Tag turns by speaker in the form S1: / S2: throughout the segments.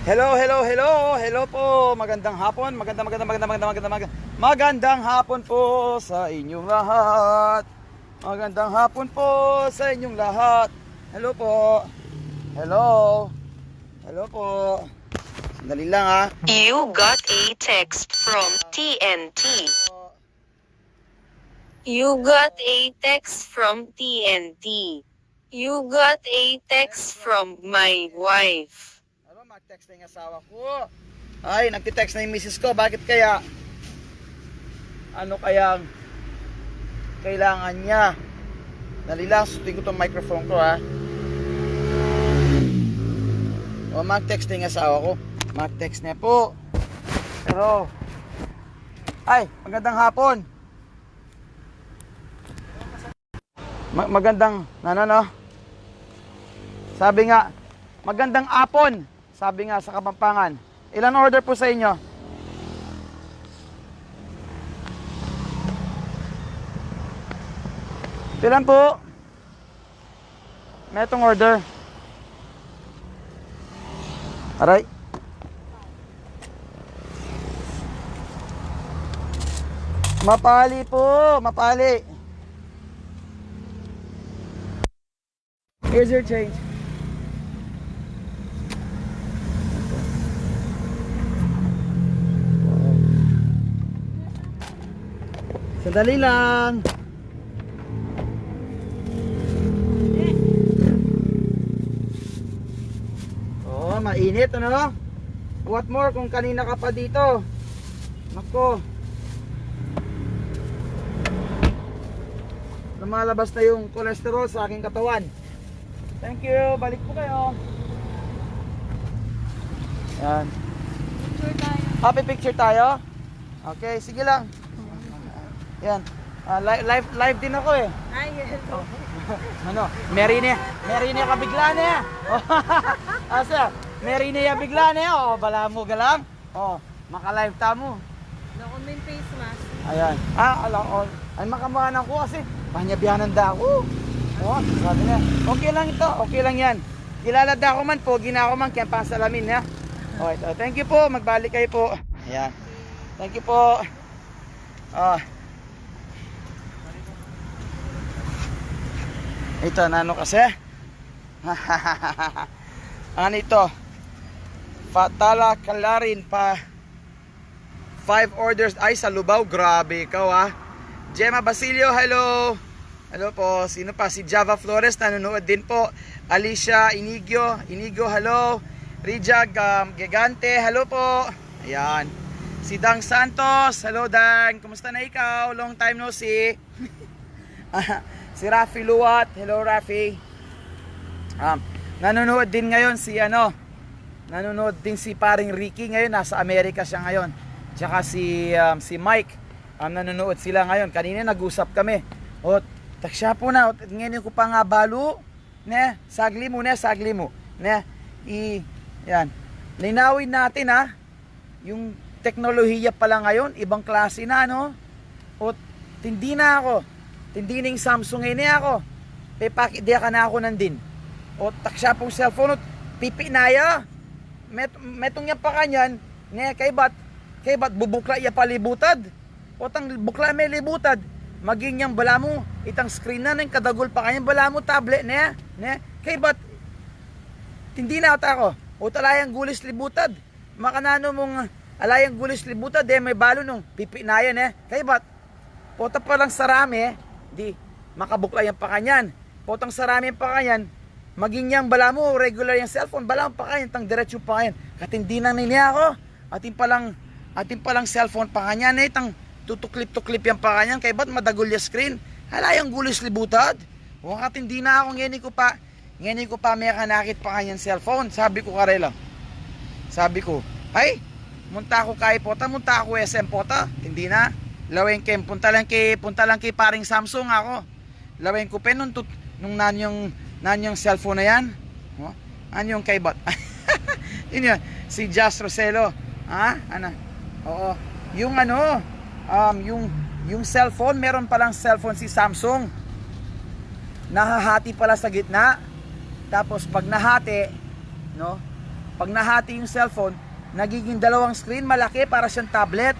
S1: Hello, hello, hello. Hello po. Magandang hapon. Magandang hapon po sa inyong lahat. Magandang hapon po sa inyong lahat. Hello po. Hello. Hello po. Sandali lang ha.
S2: You got a text from TNT. You got a text from TNT. You got a text from my wife.
S1: Ano, mag-text na yung asawa ko. Ay, nagtitext na yung misis ko. Bakit kaya? Ano kayang kailangan niya? Dali lang, sutin ko itong microphone ko ha. O, mag-text na yung asawa ko. Mag-text niya po. Pero, ay, magandang hapon. Magandang, no? Sabi nga, magandang apon. Sabi nga sa Kapampangan. Ilan order po sa inyo? Ilan po? May itong order. Aray. Mapali po, mapali. Here's your change. Sandali lang. Oh, mainit ano? What more kung kanina ka pa dito? Nako. Lumalabas na yung cholesterol sa aking katawan. Thank you. Balik po kayo. Yan.
S3: Picture tayo.
S1: Happy picture tayo? Okay, sige lang. Yan. Live din ako eh.
S3: Ay, hello.
S1: Ano? Merine ka bigla na. Asa? Merine ya bigla na. Oh, bala mo galang. Oh, maka-live ta mo.
S3: Nakumin face mask.
S1: Ayan. Alam ko. Ay makamahanan ko kasi panyabihanan da ako. Oh, sabi niya. Okay lang ito. Okay lang yan. Kilala da ako man po. Gina ako man kaya pasalamin ha. Okay, so, thank you po. Magbalik kayo po. Ayan. Thank you po. Ito, nano kasi? Ano ito? Fatala Kalarin pa 5 orders ay sa Lubao. Grabe ikaw ha. Gemma Basilio, hello. Hello po. Sino pa? Si Java Flores nanonood din po. Alicia Inigo, hello. Rija Gigante, hello po. Ayan. Si Dang Santos, hello Dang. Kumusta na ikaw? Long time no see. Si Rafi Luwat, hello Rafi. Nanonood din ngayon si nanonood din si paring Ricky ngayon, nasa Amerika siya ngayon. Tsaka si Mike, nanonood sila ngayon. Kanina nag-usap kami. O, taksya po na, ngayon ko pa nga balo. Ne, sagli mo. Ne, yan. Linawin natin ha. Yung teknolohiya pala ngayon, ibang klase na no. O, tindi na ako. Tindi ning Samsung ini ako. Pepakidya ka na ako nandin. O taksya pong cellphone pipi na ya. Metong yan pa kanyan. Ne kay bat bubukla ya palibutad. O tang bukla may libutad. Maging yang bala mo itang screen na ning kadagol pa kanyan bala mo tablet ne. Ne kay bat tindi na ako. O talayang gulis libutad. Makanano mong alayang gulis libutad may balo nung pipi na yan Kay bat pota pa lang sarami di makabukla yan pa kanyan. Potang sarami pa kanyan, maging yang bala mo regular yung cellphone, bala mo pa kanyan, tang diretso pa kanyan. Katindi nang niya ako. Atin palang cellphone pa kanyan tang tutuklip yan pa kanyan. Kay ba't madagol yung screen? Hala yung gulis libutad. O katindi na ako ngeni ko pa may kanakit pa kanyan cellphone. Sabi ko karela. Sabi ko, ay, munta ako kay pota, munta ako SM pota. Hindi na. Laweng kem punta lang kay paring Samsung ako. Laweng ko pen nung nanyong cellphone na yan. Oh, anyong kay bot. Yun si Jas Roselo. Ha? Ano? Oo. Yung yung cellphone, meron palang cellphone si Samsung. Nahahati pala sa gitna. Tapos pag nahati, no? pag nahati yung cellphone, nagiging dalawang screen, malaki para siyang tablet,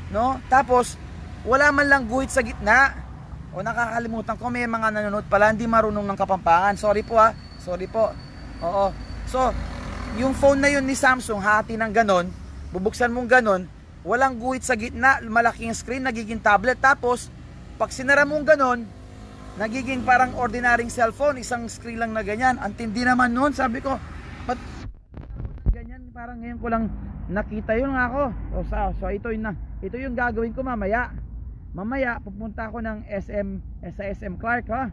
S1: no? Tapos wala man lang guhit sa gitna. O nakakalimutan ko, may mga nanonood pala hindi marunong ng Kapampangan. Sorry po ha. Sorry po. Oo. So, yung phone na yun ni Samsung, hati ng ganon, bubuksan mong ganon, walang guhit sa gitna, malaking screen, nagiging tablet. Tapos, pag sinara mong ganon, nagiging parang ordinaryong cellphone, isang screen lang na ganyan. Ang tindi naman nun, sabi ko, ba't ganyan? Parang ngayon ko lang nakita yun nga ako. So ito yung gagawin ko mamaya. Mamaya, pupunta ako ng sa SM Clark, ha?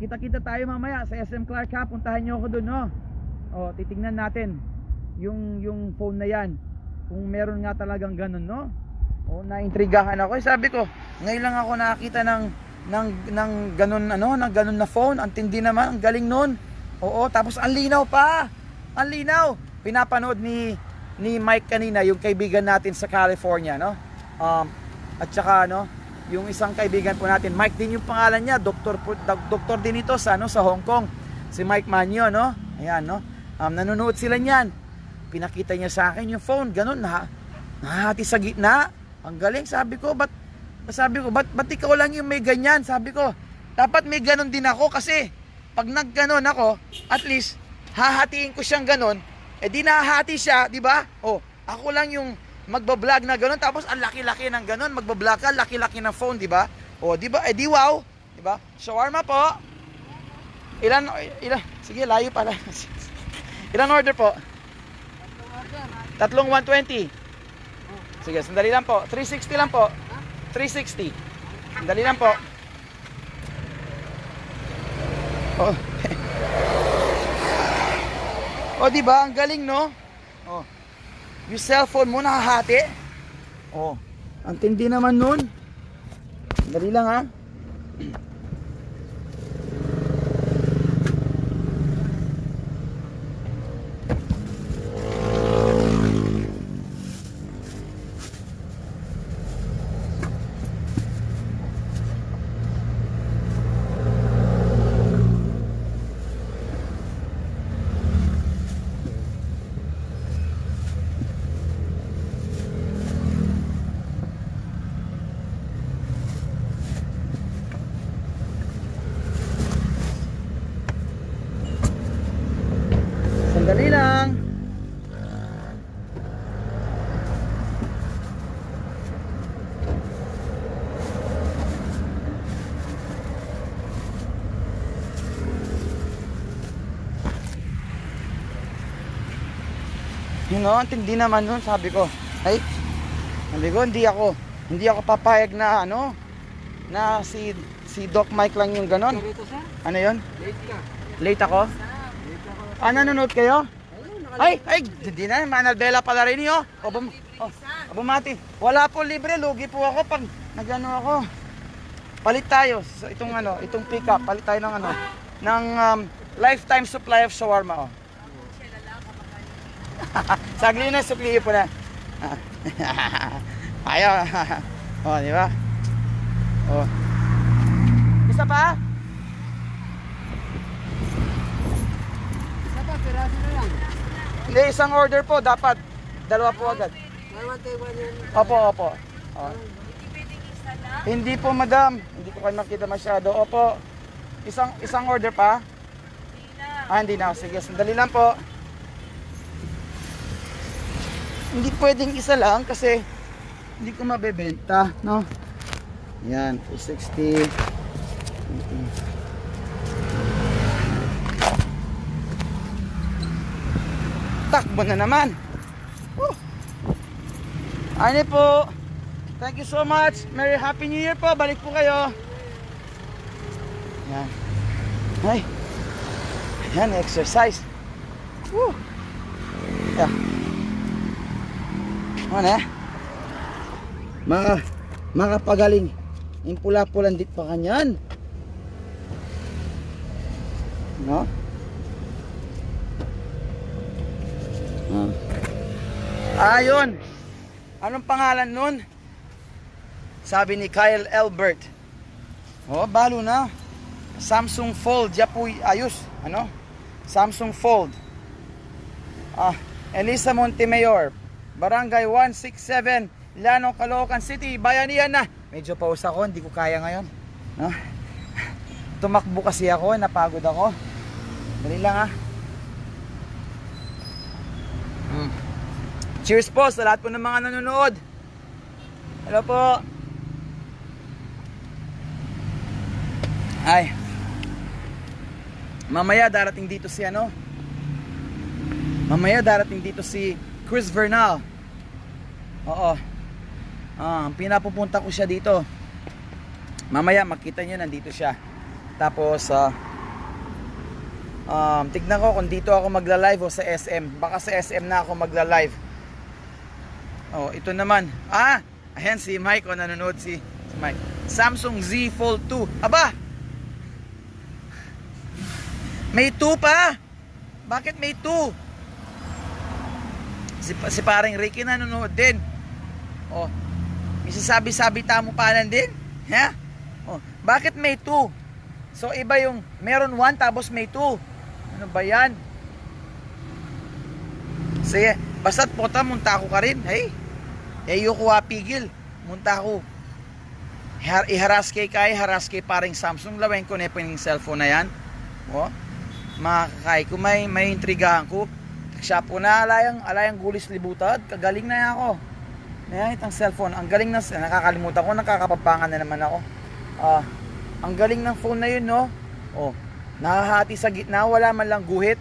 S1: Kita-kita tayo mamaya sa SM Clark, ha? Puntahan nyo ako dun, no? O, titignan natin yung phone na yan. Kung meron nga talagang ganun, no? O, naintrigahan ako. Sabi ko, ngayon lang ako nakakita ng ganun, ng ganun na phone. Ang tindi naman, ang galing nun. Oo, tapos ang linaw pa. Ang linaw. Pinapanood ni Mike kanina, yung kaibigan natin sa California, no? At saka yung isang kaibigan po natin, Mike din yung pangalan niya, doktor din ito sa Hong Kong, si Mike Manyo, no? Ayan, no? Nanonood sila niyan. Pinakita niya sa akin yung phone, ganun nahati sa gitna. Ang galing, sabi ko, ba't ikaw lang yung may ganyan? Sabi ko, dapat may ganun din ako kasi pag nagganon ako, at least hahatiin ko siyang ganun, di nahahati siya, di ba? Ako lang yung magbablog na gano'n, tapos ang laki-laki ng gano'n, magbablog ka, laki-laki ng phone, di ba? Di ba? Di wow, di ba? Shawarma po. Ilan, sige, layo pala. Ilan order po? Tatlong 120. Sige, sandali lang po. 360 lang po. 360. Sandali lang po. Di ba? Ang galing, no? Yung cellphone mo nakahati. Ang tindi naman nun. Dali lang, ha. Sandali lang. Ang tindi naman nun, sabi ko. Hindi ako papayag na na si Doc Mike lang yung ganon. Ano yun?
S4: Late ka.
S1: Late ako? Nanonood kayo? Hindi na, Manalbela pala rin yun. Bumati. Wala po libre, lugi po ako pag nagano ako. Palit tayo sa itong pick-up, palit tayo ng lifetime supply of shawarma. Sagli na, sukliyo po na. Ayaw. Di ba? Isa pa?
S4: Piraso na lang.
S1: Hindi, isang order po, dapat dalawa po agad. Opo. Hindi po, madam. Hindi ko kayo makita masyado. Opo. Isang order pa? Hindi na. Sige, sandali lang po. Hindi pwedeng isa lang kasi hindi ko mabebenta, no? Yan, 260. Takbo na naman. Ano po? Thank you so much. Merry Happy New Year po. Balik po kayo. Yan. Yan, exercise. Woo. Yeah. Makapagaling. Yung pula-pulan dit pa kanyan. No? Ayun. Anong pangalan nun? Sabi ni Kyle Elbert. Balo na. Samsung Fold. Ayos. Samsung Fold. Elisa Montemayor, Barangay 167, Lanong, Caloocan City, Bayanihan na. Medyo pause ako, hindi ko kaya ngayon. No? Tumakbo kasi ako, napagod ako. Dali lang Cheers po sa lahat po ng mga nanonood. Hello po. Ay. Mamaya darating dito si Mamaya darating dito si Chris Vernal. Oo. Pinapupunta ko siya dito. Mamaya makita niyo nandito siya. Tapos tignan ko kung dito ako magla-live o sa SM. Baka sa SM na ako magla-live. Oh, ito naman. Ayan si Mike, nanonood si Mike. Samsung Z Fold 2. Aba! May 2 pa? Bakit may 2? Si paring Ricky nanonood din. Oh, may sasabi-sabi tamo panan din. Ha? Oh, bakit may 2? So iba yung meron 1 tapos may 2. Ano ba yan? Sige, basta't pota munta ko ka rin. Hey, ayoko pigil. Munta ko. Iharas kay haras kay paring Samsung. Lawain ko na yung cellphone na yan. Oh, makakay ko may intrigahan ko. Siya po na alayang gulis libutad. Kagaling na ako. Ayan, itang cellphone. Ang galing na, nakakalimutan ko, nakakapapangan na naman ako. Ang galing ng phone na yun, no? Oh, nakahati sa gitna, wala man lang guhit.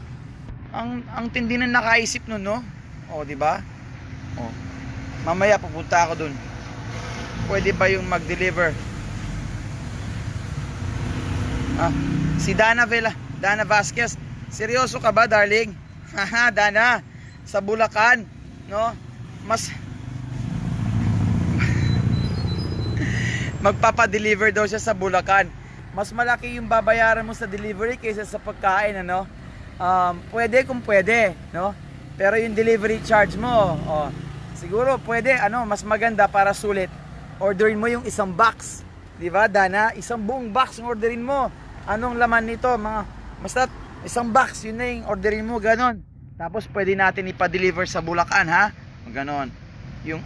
S1: Ang tindi na nakaisip nun, no? Oh, di ba? Oh. Mamaya pupunta ako dun. Pwede ba yung mag-deliver? Si Dana Vasquez. Seryoso ka ba, darling? Haha, Dana. Sa Bulacan, no? Mas magpapa-deliver daw siya sa Bulacan. Mas malaki yung babayaran mo sa delivery kaysa sa pagkain, ano? Pwede kung pwede, no? Pero yung delivery charge mo, siguro pwede, mas maganda para sulit. Orderin mo yung isang box, di ba, Dana? Isang buong box yung orderin mo. Anong laman nito? Basta isang box, yun na yung orderin mo, ganon. Tapos pwede natin ipa-deliver sa Bulacan, ha? Ganon. Yung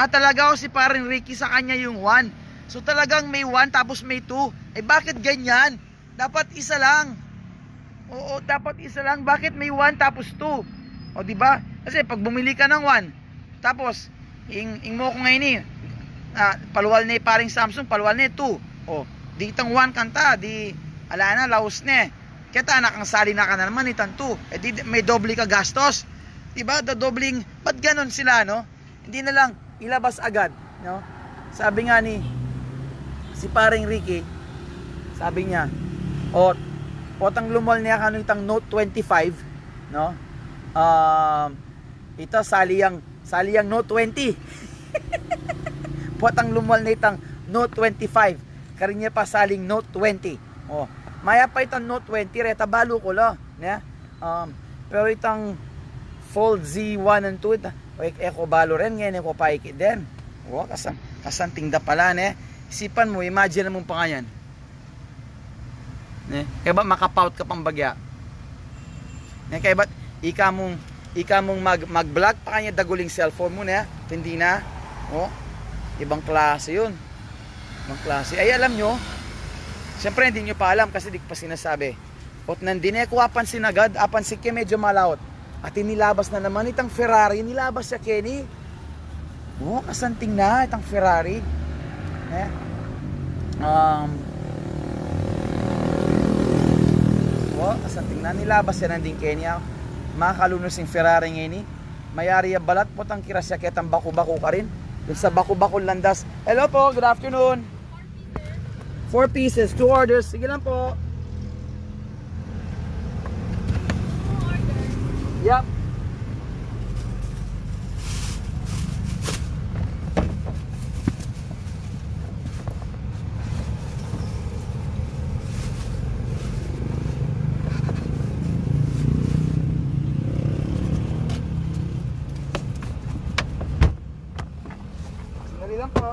S1: talaga si paring Ricky sa kanya yung 1. So talagang may 1 tapos may 2. Bakit ganyan? Dapat isa lang. Oo, dapat isa lang. Bakit may 1 tapos 2? O di ba? Kasi pag bumili ka ng 1, tapos ing mo ko ngayon paluwal ni paring Samsung, paluwal ni 2. O, di itang 1 kanta, di ala na laos ne. Kita nakang sali na ka na naman itang 2. Di may doble ka gastos. Di ba? Dobling, ba't ganon sila, no? Hindi na lang ilabas agad, no? Sabi nga ni si paring Ricky, sabi niya, potang lumol niya kanong itang Note 25, no? Ito saliyang Note 20. Potang lumol na itang Note 25. Karin niya pa saling Note 20. Maya pa itang Note 20 reta balo ko la, ne? Pero itang Fold Z1 and 2 eko balo rin ngayon eko paikit din. Kasanting da pala, ne? Isipan mo, imagine mo pa ganyan. Ne? Kaya ba makapout ka pang bagya? Ne? Kaya ba ika mong mag-vlog pa kanya daguling cellphone mo, ne? Hindi na. Ibang klase yun. Ibang klase. Ay, alam nyo, siyempre hindi nyo pa alam kasi di ko pa sinasabi. Nandine ko apansin agad, apansin ke medyo malawot. At inilabas na naman itang Ferrari, nilabas siya Kenny. Kasanting na itang Ferrari. Kasanting na nilabas siya nanding Kenya. Makalunos yung Ferrari ngayon. Mayari ya balat po tang kira siya ketang baku-baku ka rin. Dun sa baku-baku landas. Hello po, good afternoon. 4 pieces, 2 orders. Sige lang po. Yep. Dali lang po.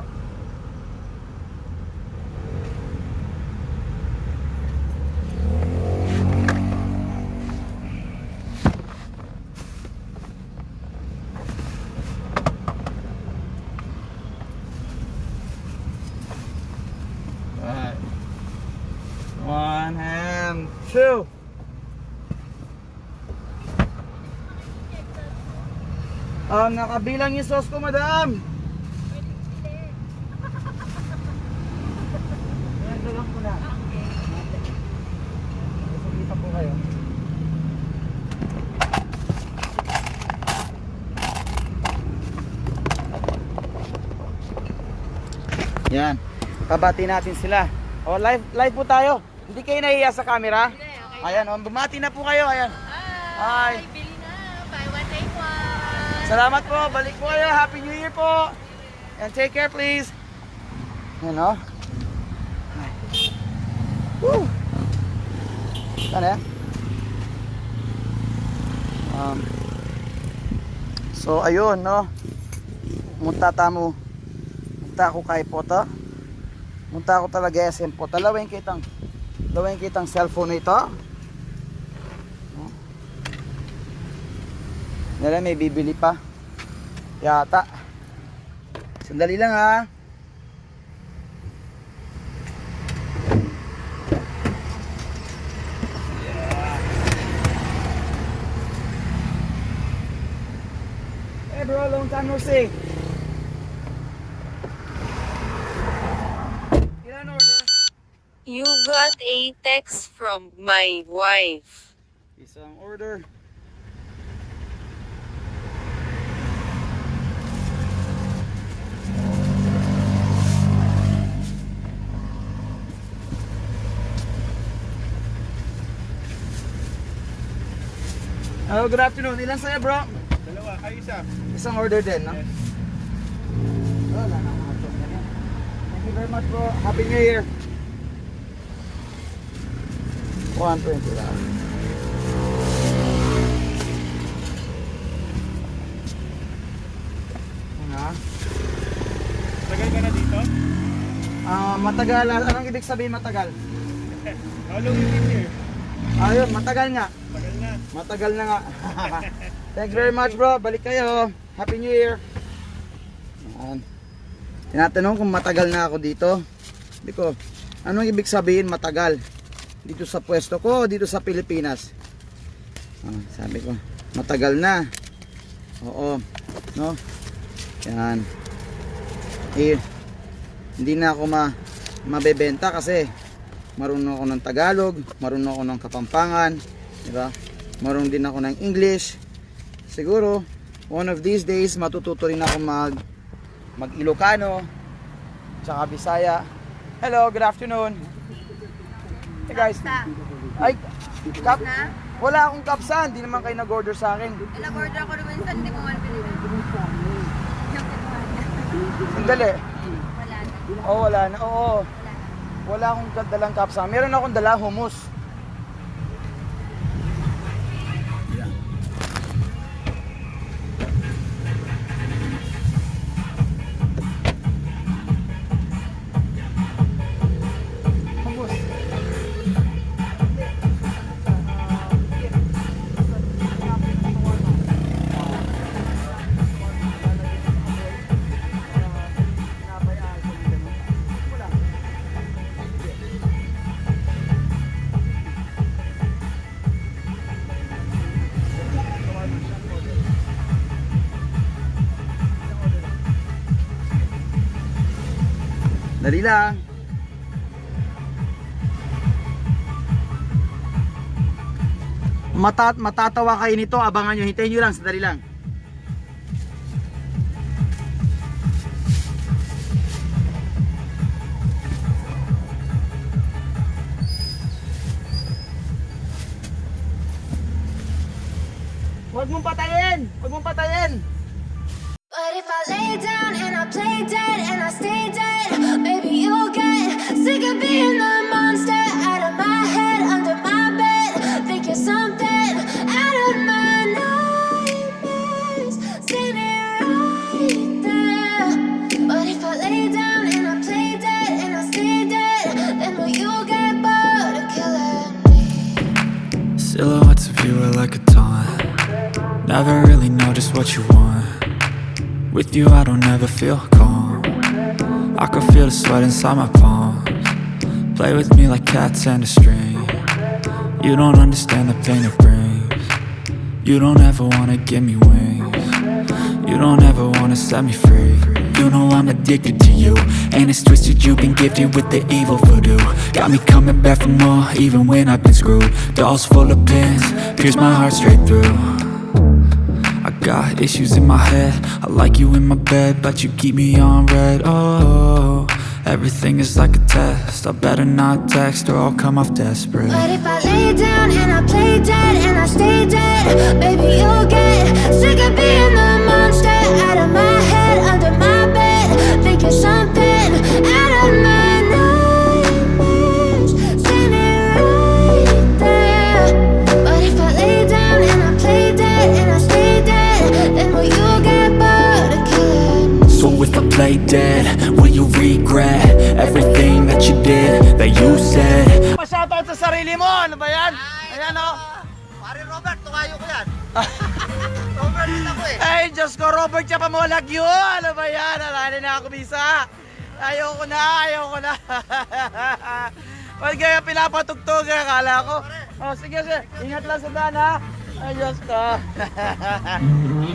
S1: Nakabilang yung sauce ko, madam. Ayan, ito lang po na. Sige pa po kayo. Yan. Pabati natin sila. O, live po tayo. Hindi kayo nahiya sa camera? Ayan, bumati na po kayo. Ayan. Hi.
S3: Bili na. Buy one, take one.
S1: Salamat po. Balik po kayo. Happy New Year po. And take care, please. Ayan, o. Woo! Ano yan? So, ayun, no? Munta ako kay Poto. Munta ako talaga SM po. Dalawin kitang cellphone na ito. Nila may bibili pa. Yata. Sandali lang ha. Hey bro, long time no see.
S2: You got a text from my wife.
S1: Isang order. Hello, good afternoon. Ilan sa'yo, bro?
S4: Dalawa, ay isa.
S1: Isang order din, no?
S4: Yes.
S1: Wala na mga ito. Thank you very much, bro. Happy New Year. 120 lang. Ano?
S4: Tagal ka na dito?
S1: Matagal. Anong ibig sabihin matagal?
S4: How long you been here?
S1: Ayun, matagal nga.
S4: Tagal na.
S1: Matagal na nga. Thanks very much, bro. Balik kayo. Happy New Year. Yan. Tinatanong kung matagal na ako dito. Sabi ko, anong ibig sabihin matagal? Dito sa pwesto ko, dito sa Pilipinas. Sabi ko, matagal na. Oo. No? Yan. Hindi na ako mabebenta kasi marunong ako ng Tagalog, marunong ako ng Kapampangan, di ba? Marunong din ako ng English. Siguro one of these days matututo rin ako mag Ilocano, tsaka Bisaya. Hello, good afternoon. Hey guys. Ay, wala akong kapsa, hindi naman kayo nag-order sa akin.
S3: Nag-order ako naman sa hindi mo man pinili.
S1: Sandali.
S3: Wala na.
S1: Oh, wala na. Oo. Wala akong dalang kapsa. Meron akong dala hummus. Hummus. Dali lang. Matatawa kayo nito. Abangan nyo. Hintayin nyo lang. Sandali lang. Huwag mong patayin. Huwag mong patayin.
S5: But if I lay down and I play dead and I stay dead, maybe you'll get sick of being the monster out of my head, under my bed. Think you're something out of my nightmares, standing right there. But if I lay down and I play dead and I stay dead, then will you get bored of killing me?
S6: Silhouettes of you are like a taunt. Never really know just what you want. With you I don't ever feel calm. I can feel the sweat inside my palms. Play with me like cats and a string. You don't understand the pain it brings. You don't ever wanna give me wings. You don't ever wanna set me free. You know I'm addicted to you, and it's twisted, you've been gifted with the evil voodoo. Got me coming back for more, even when I've been screwed. Dolls full of pins, pierce my heart straight through. I got issues in my head, I like you in my bed, but you keep me on red. Oh, everything is like a test, I better not text or I'll come off desperate.
S5: But if I lay down and I play dead and I stay dead, baby, you'll get sick of being the monster out of my head, under my bed. Think you're something out of my nightmares, standing right there. But if I lay down and I play dead and I stay dead, then will you get bored of killing?
S6: So if I play dead, will you regret everything that you did, that you said?
S1: Pa-shoutout sa sarili mo, ano ba yan? Ayan o.
S7: Pare Robert, tukayo ko yan. Robert din ako eh.
S1: Ay, Diyos ko, Robert, siya pamulag yun. Ano ba yan? Alala na ako, Bisa. Ayoko na. Pag kaya pinapatugtog, akala ko. Oh, sige, sige. Ingat lang sa daan, ha? Ay, Diyos ko.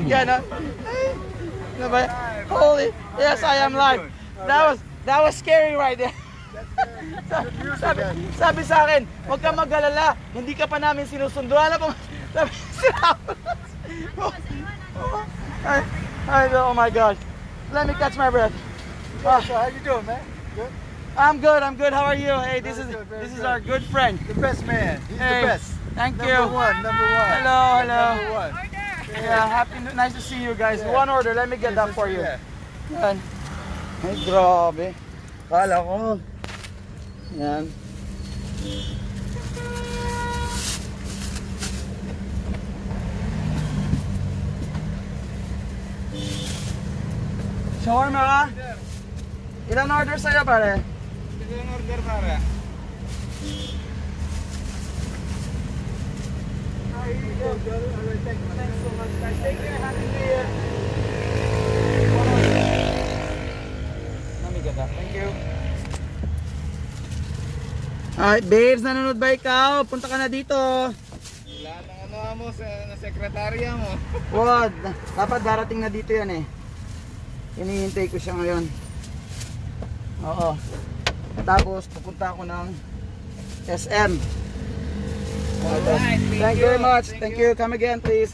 S1: Yan, ha? Ay, ano ba yan? Holy, yes, I am live. That was scary right there. Sabi sa akin, huwag kang mag-alala, hindi ka pa namin sinusundo. Alam mo, sabi oh my gosh. Let me catch my breath.
S7: So how you doing, man? Good?
S1: I'm good. How are you? Hey, this is our good friend.
S7: The best man. He's
S1: Hey,
S7: the best.
S1: thank you.
S7: Number one.
S1: Hello.
S7: Number one.
S1: Yeah, nice to see you guys.
S7: Yeah.
S1: One order, let me get that for you.
S7: Yeah.
S1: Yan. Ay, grabe. Kala ko. Yan. Shawarma ka? Ilan order sa'yo, pare?
S4: Ito yung order para.
S1: Thanks so much, guys. Take care. Happy New Year. Let me get that. Thank you. Alright, babes, nanonood ba ikaw? Punta ka na dito.
S4: Lahat ng ano mo sa sekretarya mo.
S1: Wag. Dapat darating na dito yan eh. Hinihintay ko siya ngayon. Oo. Tapos, pupunta ako ng SM.
S4: Alright,
S1: Thank you very much. Thank you. Come again, please.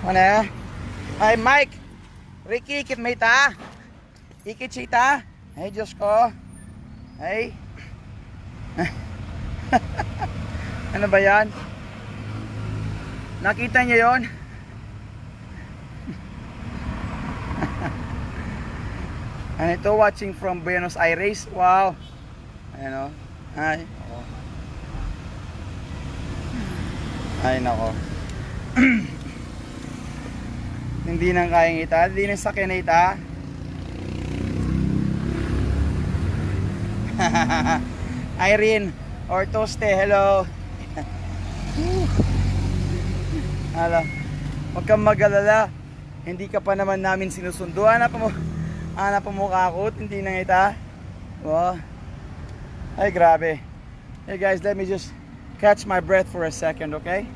S1: Ano eh? Ay, Mike. Ricky, ikit may ta. Ikit chita. Ay, Diyos ko. Ay. Ano ba yan? Nakita niyo yon? Ano ito? Watching from Buenos Aires. Wow. Ayan o. Ay. Ay, nako. Hindi nang kayang ita. Hindi nang sakyan na ita. Irene Ortoste, hello. Hala. Huwag kang mag-alala. Hindi ka pa naman namin sinusundo. Hanap mo mukha ko. Hindi nang ita. Wow. Ay, grabe. Hey guys, let me just catch my breath for a second, okay?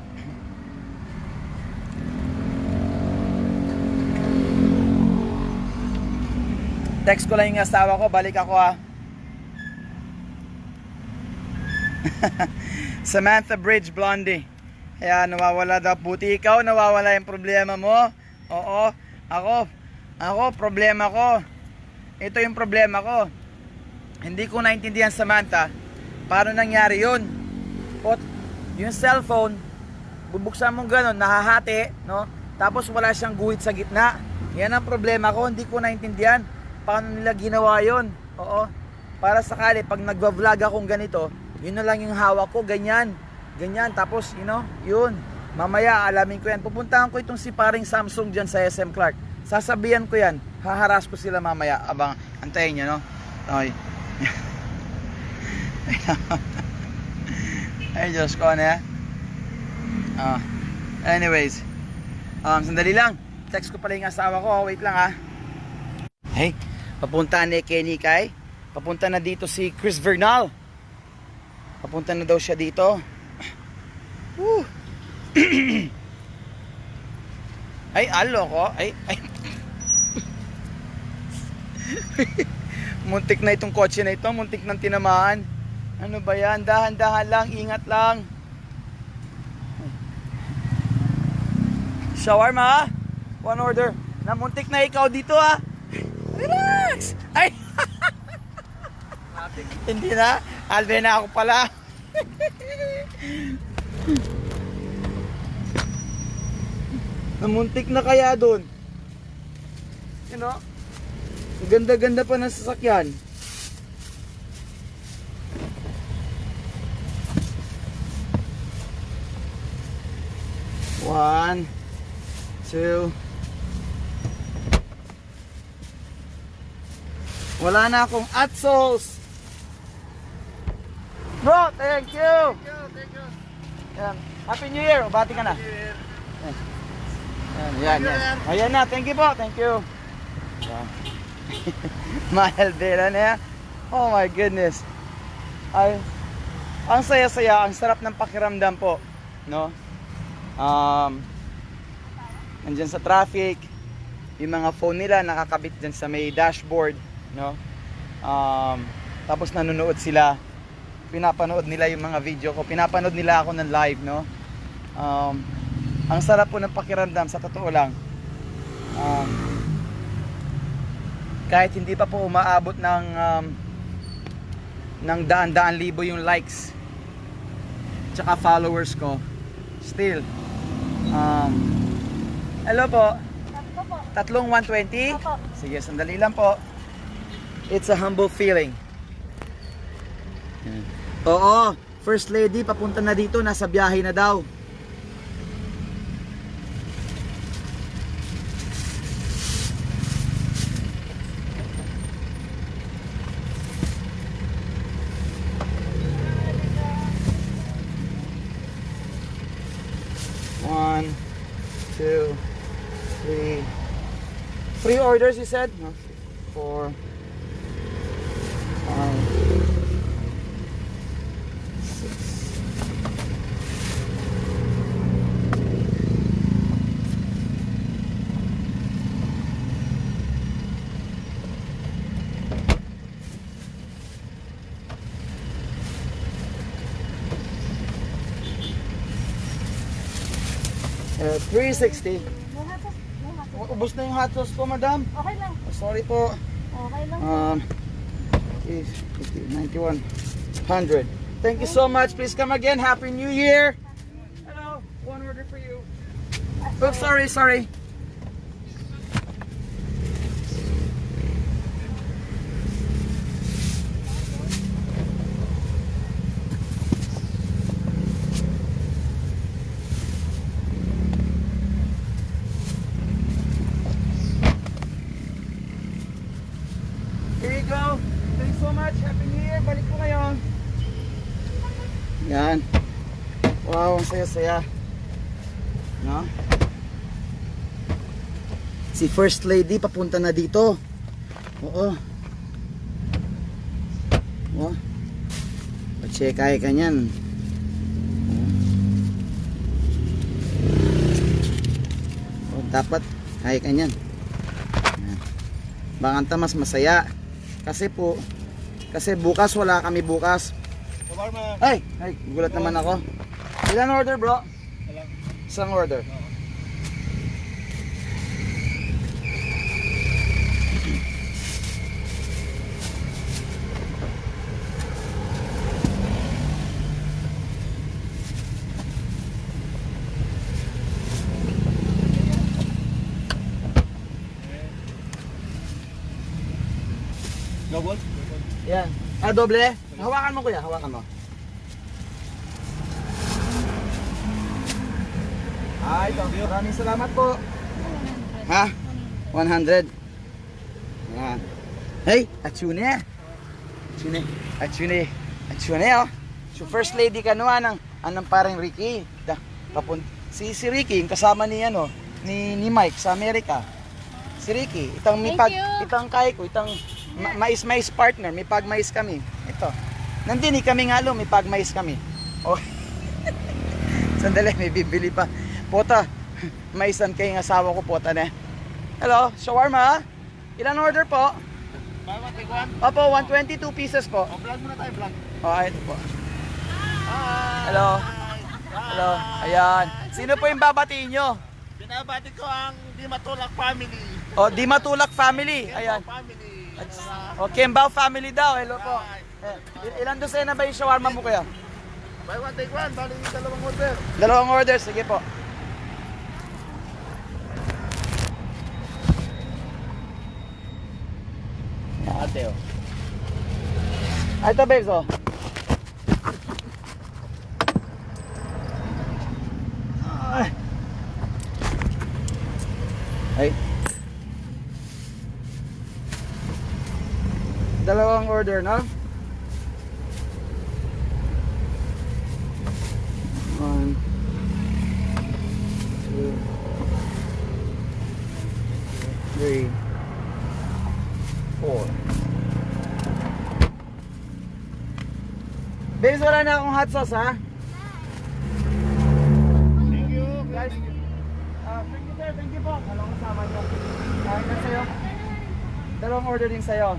S1: Text ko lang yung asawa ko, balik ako ha. Samantha Bridge, Blondie. Kaya nawawala daw. Buti ikaw, nawawala yung problema mo. Oo, ako, problema ko. Ito yung problema ko. Hindi ko naintindihan, Samantha, paano nangyari yun? O, yung cellphone, bubuksan mo gano'n, nahahati, no? Tapos wala siyang guhit sa gitna. Yan ang problema ko, hindi ko naintindihan paano nila ginawa yun. Oo, para sakali pag nagva-vlog akong ganito, yun na lang yung hawak ko, ganyan, tapos yun, mamaya alamin ko yan. Pupuntahan ko itong si paring Samsung dyan sa SM Clark, sasabihan ko yan, haharas ko sila mamaya, abang, antayin nyo, no? Okay. Ay, Diyos ko, ano ya? Anyways, sandali lang, text ko pala yung asawa ko, wait lang ha. Hey, papunta ni Kenny Kai, papunta na dito si Chris Vernal. Papunta na daw siya dito. Ay, alo ko. Ay. Muntik na itong kotse na ito. Muntik nang tinamaan. Ano ba yan? Dahan-dahan lang. Ingat lang. Shawarma. One order. Namuntik na ikaw dito ah. Relax. Ay. Hindi na. Alve na ako pala. Namuntik na kaya doon. You know? Ganda-ganda pa ng sasakyan. One, two. Wala na akong atsols. Bro, thank you.
S4: Thank you.
S1: Yan. Happy New Year. Bati ka na. Yan. Ayan na. Thank you po. Thank you. Yan. Mahal din na yan. Oh my goodness. Ay, ang saya-saya. Ang sarap ng pakiramdam po. No? Nandyan sa traffic. Yung mga phone nila nakakabit dyan sa may dashboard. No? Tapos nanonood sila. Pinapanood nila yung mga video ko. Pinapanood nila ako ng live, no? Ang sarap po ng pakiramdam, sa totoo lang. Kahit hindi pa po umaabot ng daan-daan libo yung likes tsaka followers ko, still hello po. Tatlong 120? Sige, sandali lang po. It's a humble feeling. Oo, First Lady papunta na dito, nasa biyahe na daw. One, two, three. 3 orders you said? No, 4, 5, 360. Ubus na yung hot sauce ko, madam.
S3: Okay lang.
S1: Sorry po.
S3: Okay lang.
S1: 50, 91, 100. Thank you so much. Please come again. Happy New Year. Hello. One order for you. Oops, sorry. Here you go. Thanks so much. Happy New Year. Balik po kayo. Yan. Wow, ang saya-saya. No? Si First Lady papunta na dito. Oo. Oo. Pacheck kaya ka niyan. Oo. Dapat kaya ka niyan. Banganta mas masaya. Kasi bukas wala kami bukas.
S4: Shawarma.
S1: Ay, gulat naman ako. Ilan order, bro? Isang order.
S4: Double?
S1: Yan. Doble. Hawakan mo, kuya. Hawakan mo. Ay, maraming salamat po. Ha? 100. Yan. Hey, Atsune. Atsune, oh. So, First Lady ka naman ng parang Ricky. Si Ricky, yung kasama ni Mike sa Amerika. Si Ricky, itang kay ko, itang mais partner, may pagmais kami. Ito. Nandini kami nga may pagmais kami. Oh. Sandali, may bibili pa. Pota, maisan kay ng asawa ko po, tane. Hello, shawarma. Ilan order po?
S7: Buy one, take one.
S1: Opo, 122 pieces po.
S7: O, vlog muna tayo, vlog.
S1: Oh, ito po.
S7: Hi!
S1: Hello. Hello. Ayan. Sino po yung babatiin nyo?
S7: Binabati ko ang Di Matulak family.
S1: Oh, Di Matulak family. Ayan.
S7: Family.
S1: Oh, Kembao family daw. Hello po. Ilan dosena ba yung shawarma mo kuya?
S7: Buy one, take one. Bali yung dalawang order.
S1: Dalawang order. Sige po. Ate oh. Ito babes oh. Ay. Dalawang order, no? One, two, three, four. Babes, wala na akong hot sauce, ha?
S7: Thank you.
S1: Guys, thank you sir, thank you po. Alam ko sama nyo. Yan sa'yo. Dalawang order din sa'yo.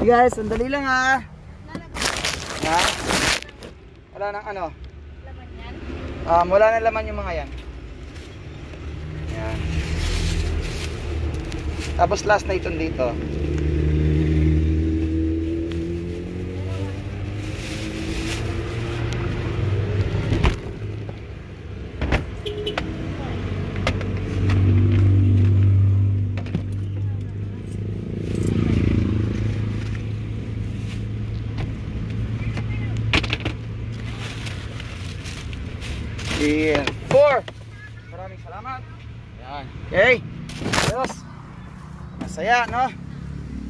S1: Hey guys, sandali lang ha. Ha? Wala nang ano?
S3: Laman yan?
S1: Wala nang laman yung mga yan. Yan. Tapos last na itong dito. Yeah. 4. Maraming salamat. Yan. Okay. Ayos. Masaya, no?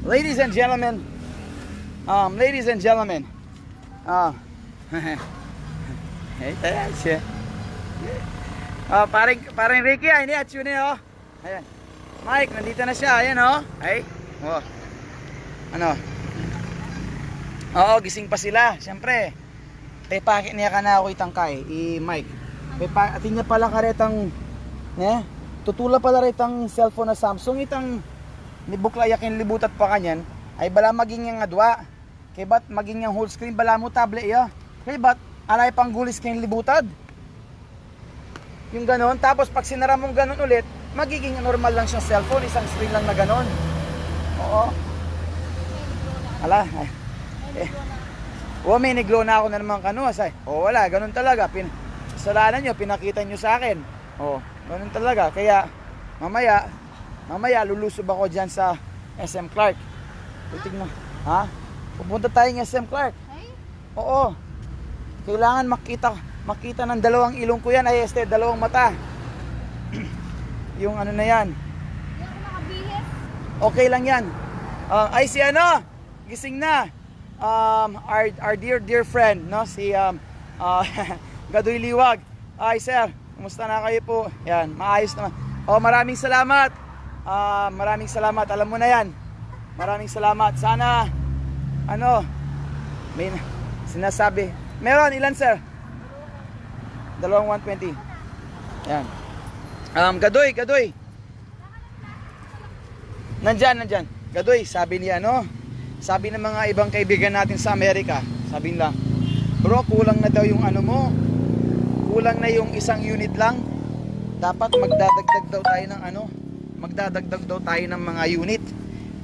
S1: Ladies and gentlemen. Ladies and gentlemen. Hey, tayo siya. Parang Ricky, ay, hindi, at yun eh, oh. Ayan. Mike, nandito na siya, ayan, oh. Ay, oh. Ano? Oo, gising pa sila, siyempre. Pepakit niya ka na ako itangkay, Mike. Pepakit niya pala karetang, tutula pala retang cellphone na Samsung, itang nibukla yakin libutat pa kanyan, ay bala maging yung adwa. Kaya ba't maging yung whole screen, bala mo tablet ya. Kaya ba't alay pang gulis kayong libutad? Yung ganon, tapos pag sinara mong ganon ulit, magiging normal lang siyang cellphone, isang screen lang na ganon. Oo. Ala, may niglo na ako na naman kanuas ay. Wala, ganun talaga. Kasalanan nyo, pinakita nyo sa akin. Ganun talaga. Kaya, mamaya lulusob ako dyan sa SM Clark. Tingnan, ha? Pupunta tayo ng SM Clark. Oo. Kailangan makita ng dalawang ilong ko yan. Ay, dalawang mata. Yung ano na yan.
S3: Hindi ako nakabihis.
S1: Okay lang yan. Ay, si ano? Gising na. Our dear friend, no? Si Gadoy Liwag. Ay, sir. Kumusta na kayo po? Yan, maayos naman. Maraming salamat. Maraming salamat. Alam mo na yan. Maraming salamat. Sana, may sinasabi. Meron, ilan, sir? 120. Yan. Gadoy. Nandyan. Gadoy, sabi niya, sabi ng mga ibang kaibigan natin sa Amerika, sabi nila, bro, kulang na daw yung mo. Kulang na yung isang unit lang. Dapat magdadagdag daw tayo ng magdadagdag daw tayo ng mga unit,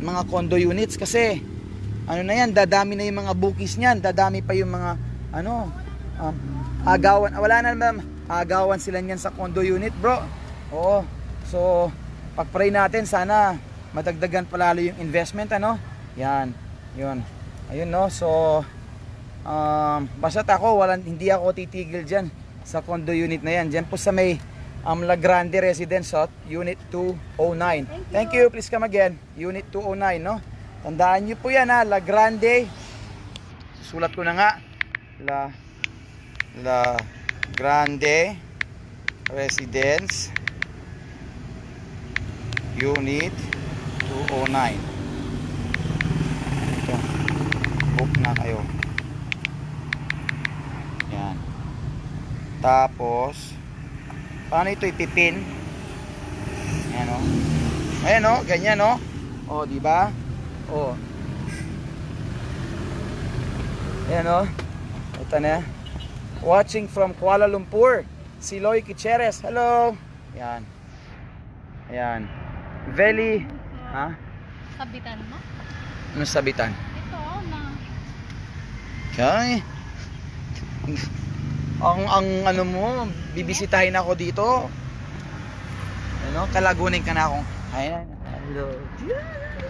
S1: mga condo units kasi na yan, dadami na yung mga bookies niyan, dadami pa yung mga agawan. Wala na naman agawan sila niyan sa condo unit, bro. Oo. So, pag-pray natin sana madagdagan palalo yung investment, Yan. Yun. Ayun, no. So, basta't ako, hindi ako titigil diyan sa condo unit na yan. Diyan po sa may La Grande Residence, Unit 209. Thank you. Please come again. Unit 209, no? Tandaan niyo po yan, ha. La Grande. Susulat ko na nga. La Grande Residence Unit 209. Book na kayo. Yan. Tapos, paano ito ipipin? Ayan o. Ayan o, ganyan o. O, diba? O. Ayan o. Ito na. Watching from Kuala Lumpur. Si Loy Kicheres. Hello. Ayan. Ayan. Veli. Ha?
S3: Sabitan mo?
S1: Anong sabitan?
S3: Ito, na.
S1: Ay. Ang ano mo, bibisitahin ako dito. Ano, kalagunin ka na akong. Ayan. Hello.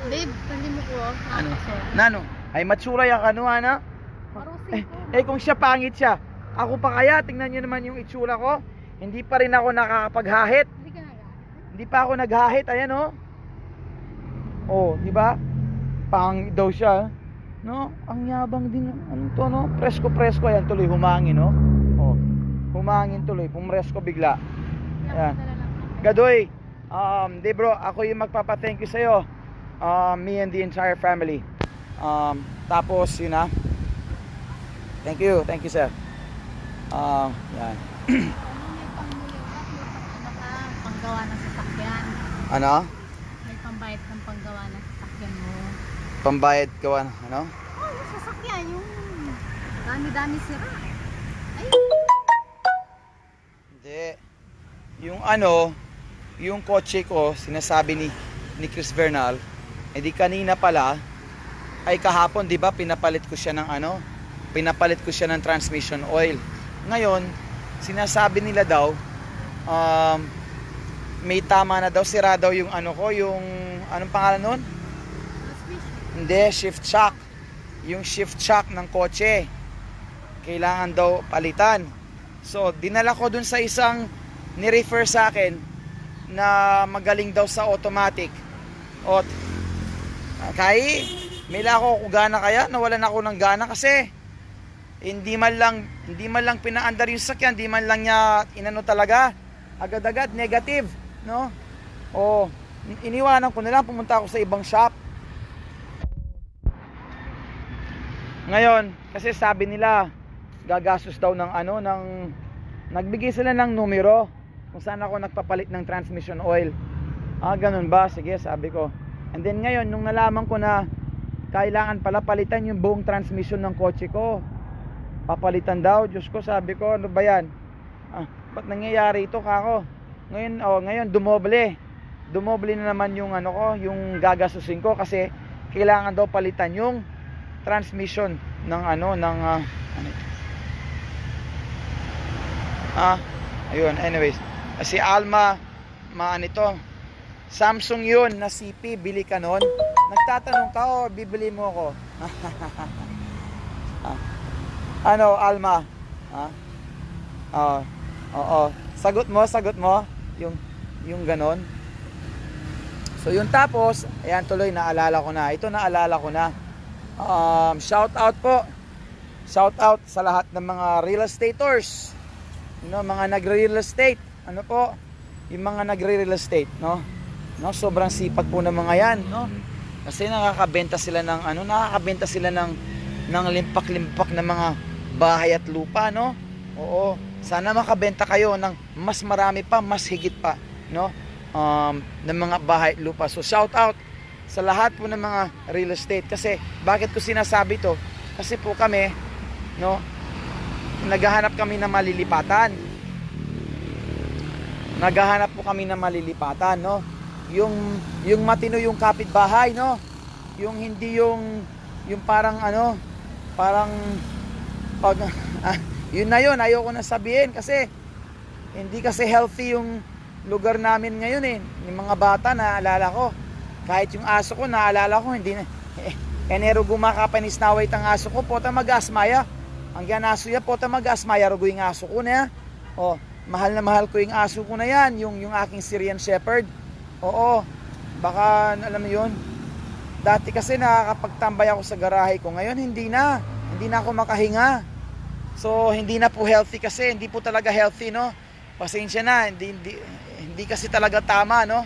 S3: Babe, hindi mo ko.
S1: Ano? Nano? Ay matsura yung ano, ana?
S3: Parusin ko.
S1: Eh kung siya pangit siya, ako pa kaya, tingnan niyo naman yung itsura ko. Hindi pa rin ako nakakapaghahit.
S3: Hindi ka na.
S1: Hindi pa ako naghahit, ayan oh. Oh, di ba? Pangit daw siya. No? Ang yabang din. Ano to, no? Presko-presko, ayan tuloy humangin, no? Oh. Humangin tuloy, pumresko bigla. Ayan. Gadoy, di bro, ako yung magpapa-thank you sa'yo. Me and the entire family. Tapos, yun na. Thank you sir. Yan.
S3: Panggawa ng sasakyan.
S1: Ano?
S3: May pambayad ng panggawa ng sasakyan mo.
S1: Pambayad gawa, ano?
S3: Oh, yung sasakyan, yung dami-dami sira. Ay,
S1: Hindi. Yung ano, yung kotse ko, sinasabi ni Chris Bernal, edi kanina pala, ay kahapon, di ba, pinapalit ko siya ng ano, pinapalit ko siya ng transmission oil. Ngayon, sinasabi nila daw, may tama na daw, sira daw yung ano ko, yung, anong pangalan nun? Hindi, shift shock. Yung shift shock ng kotse, kailangan daw palitan. So, dinala ko dun sa isang ni-refer sa akin na magaling daw sa automatic. At kay may ako gana kaya nawalan ako ng gana kasi hindi man lang pinaandar yung sakyan, hindi man lang niya inano talaga agad-agad negative, no? O iniwanan ko na lang, pumunta ako sa ibang shop. Ngayon kasi sabi nila gagastos daw ng ano, ng nagbigay sila ng numero kung saan ako nagpapalit ng transmission oil. Ganun ba? Sige, sabi ko. And then ngayon, nung nalaman ko na kailangan pala palitan yung buong transmission ng kotse ko, papalitan daw, Diyos ko, sabi ko, ano ba yan? Ba't nangyayari ito kako? Ngayon dumoble na naman yung ano ko, yung gagasusin ko kasi kailangan daw palitan yung transmission ng ano, ng ayun, anyways. Si Alma, ito, Samsung yun na CP, bili ka nun. Nagtatanong ka, bibili mo ako. Ano, Alma? Oo. Sagot mo, yung ganon. So yun, tapos, ayan tuloy, naalala ko na. Ito naalala ko na. Shout out po. Shout out sa lahat ng mga real estaters. Mga nagre-real estate. Ano po? Yung mga nagre-real estate, no? Sobrang sipag po ng mga 'yan, no? Kasi nakakabenta sila ng limpak-limpak na mga bahay at lupa, no? Oo. Sana makabenta kayo ng mas marami pa, mas higit pa, no? Ng mga bahay at lupa. So shout out sa lahat po ng mga real estate. Kasi bakit ko sinasabi to? Kasi po kami, no, naghahanap kami ng malilipatan. No? Yung matino yung kapitbahay, no? Yung hindi yung parang ano, parang pag yun na yun, ayoko na sabihin kasi hindi kasi healthy yung lugar namin ngayon eh. Yung mga bata, naalala ko, kahit yung aso ko, naalala ko, hindi na enero gumakapanis naway tang aso ko, pota mag-asmaya. Ang ganaso ya, pota mag-asmaya, rugo yung aso ko na. Mahal na mahal ko yung aso ko na yan, yung aking Syrian Shepherd. Oo, baka alam mo yun. Dati kasi nakakapagtambay ako sa garahe ko, ngayon hindi na ako makahinga. So hindi na po healthy kasi, hindi po talaga healthy, no? Pasensya na, hindi kasi talaga tama, no?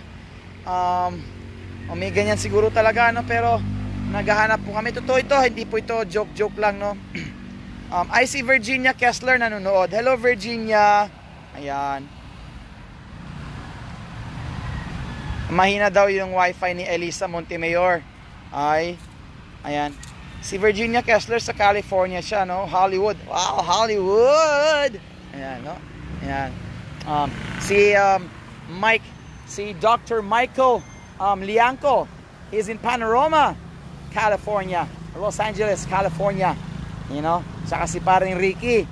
S1: May ganyan siguro talaga, no? Pero naghahanap po kami. Totoo ito, hindi po ito joke lang, no. I see Virginia Kessler nanonood. Hello Virginia. Ayan. Mahina daw yung wifi ni Elisa Montemayor. Ayan. Si Virginia Kessler sa California siya, no? Hollywood. Wow, Hollywood! Ayan, no? Ayan. Si Dr. Michael Lianco is in Panorama, California. Los Angeles, California. You know? Saka si paring Ricky.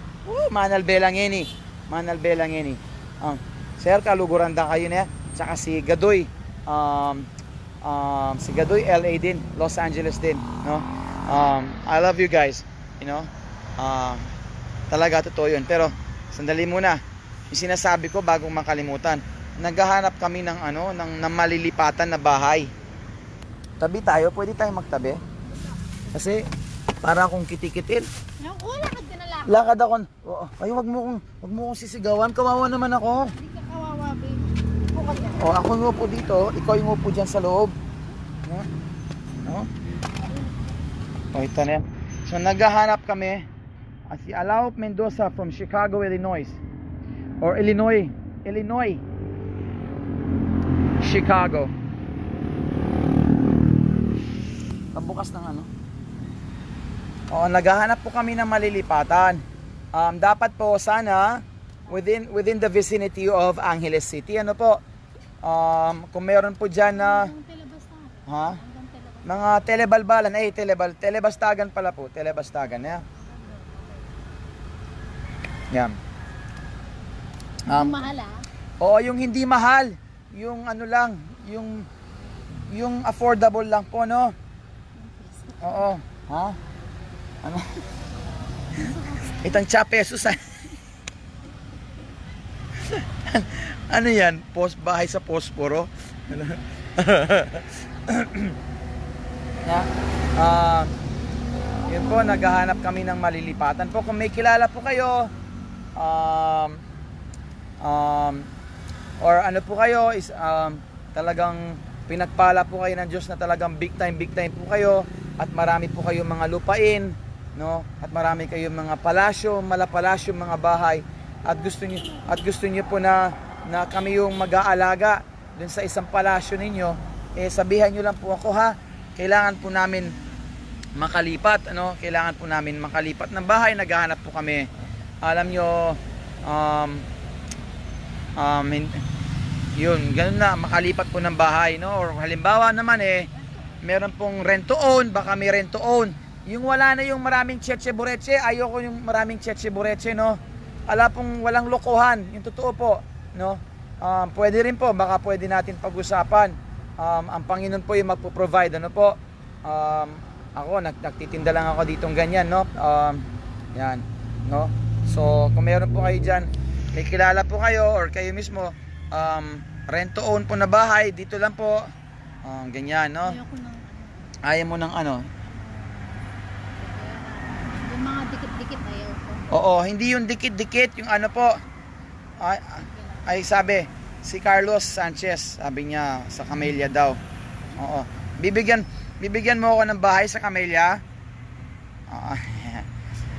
S1: Manal Belangeni. Sir, kaluguranda kayo na. Saka si Gadoy. Si Gadoy, LA din. Los Angeles din. No? I love you guys. You know? Talaga totoo yun. Pero, sandali muna. Yung sinasabi ko bagong makalimutan. Naghahanap kami ng malilipatan na bahay. Tabi tayo, pwede tayong magtabi. Kasi para akong kitikitil.
S3: Lakad ka na lakad.
S1: Lakad ako. Ay, wag mo kong sisigawan. Kawawa naman ako.
S3: Hindi ka kawawa, babe. Bukad ka.
S1: Ako yung upo dito, ikaw yung upo dyan sa loob. No? Ito na yan. So naghahanap kami. Si Alao Mendoza from Chicago, Illinois. Or Illinois. Chicago. Pabukas ng ano. Naghahanap po kami ng malilipatan. Dapat po sana within the vicinity of Angeles City. Ano po? Kung meron po dyan na mga telebalbalan, telebastagan pala po, telebastagan. Yan.
S3: Mahal
S1: Oo, yung hindi mahal, yung ano lang, yung affordable lang po, no? Oo. Ano? Itang pesos. Ano yan? Bahay sa posporo? Yun po, naghahanap kami ng malilipatan po. Kung may kilala po kayo, or ano po kayo, is talagang pinagpala po kayo ng Diyos na talagang big time po kayo, at marami po kayong mga lupain, no? At marami kayong mga malapalasyo, mga bahay, at gusto niyo po na kami yung mag-aalaga dun sa isang palasyo ninyo, sabihan niyo lang po ako, ha. Kailangan po namin makalipat, ano? Kailangan po namin makalipat ng bahay. Naghahanap po kami. Alam niyo, yun, ganun na, makalipat po ng bahay, no? Or halimbawa naman meron pong rent to own, baka may rent to own. Yung wala na yung maraming cheche-bureche, ayoko yung maraming cheche-bureche, no? Walang lokohan, yung totoo po, no? Pwede rin po, baka pwede natin pag-usapan. Ang Panginoon po yung magpo-provide, ano po? Ako, nagtitinda lang ako ditong ganyan, no? Yan, no? So, kung meron po kayo dyan, may kilala po kayo, or kayo mismo, rent to own po na bahay, dito lang po, ganyan, no? Ayaw mo ng ano?
S3: Yung mga dikit-dikit ayaw ko.
S1: Oo, hindi yung dikit-dikit, yung ano po, ay sabi, si Carlos Sanchez, sabi niya, sa Camellia daw. Oo, bibigyan mo ako ng bahay sa Camellia?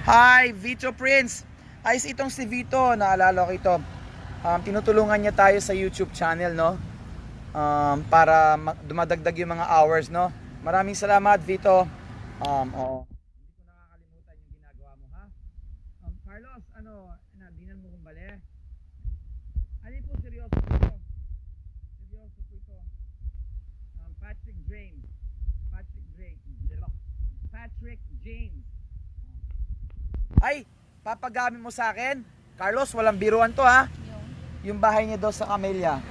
S1: Hi, Vito Prince. Ay, itong si Vito, naalala ko ito. Tinutulungan niya tayo sa YouTube channel, no? Para dumadagdag yung mga hours, no? Maraming salamat, Vito. Oo. Hindi ko nakakalimutan yung ginagawa mo, ha? Carlos, dinan mo kung bali? Alin po, seryoso po ito. Seryoso po ito. Patrick James. Ay, papagamit mo sa akin? Carlos, walang biruan to, ha? Yung bahay niya daw sa Camellia.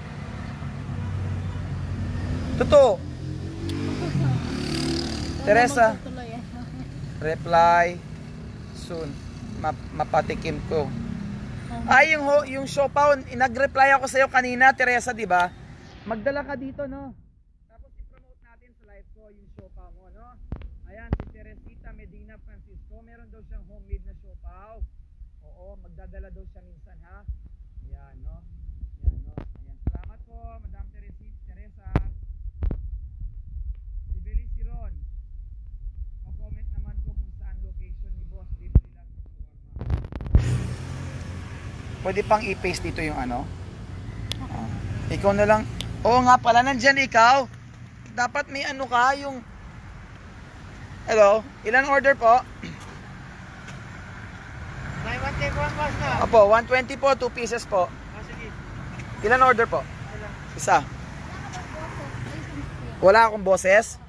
S1: Totoo. Teresa, reply soon. Mapatikim ko. Ay, yung siopaw, nag-reply ako sa iyo kanina, Teresa, di ba? Magdala ka dito, no? Tapos i-promote natin sa live ko yung siopaw mo, no? Ayan, si Teresita Medina Francisco, meron daw siyang homemade na siopaw. Oo, magdadala daw siya minsan, ha? Ayan, no? Ayan, no? Ayan, salamat po, Madam Teresa. Si Beli Siron. pwede pang i-paste dito yung ano. Ikaw na lang. Oo nga pala, nandyan ikaw. Dapat may ano ka, yung... Hello, ilan order po?
S7: May one take one boss na.
S1: Opo, 120 po, 2 pieces po.
S7: Sige.
S1: Ilan order po? Isa. Wala akong boses?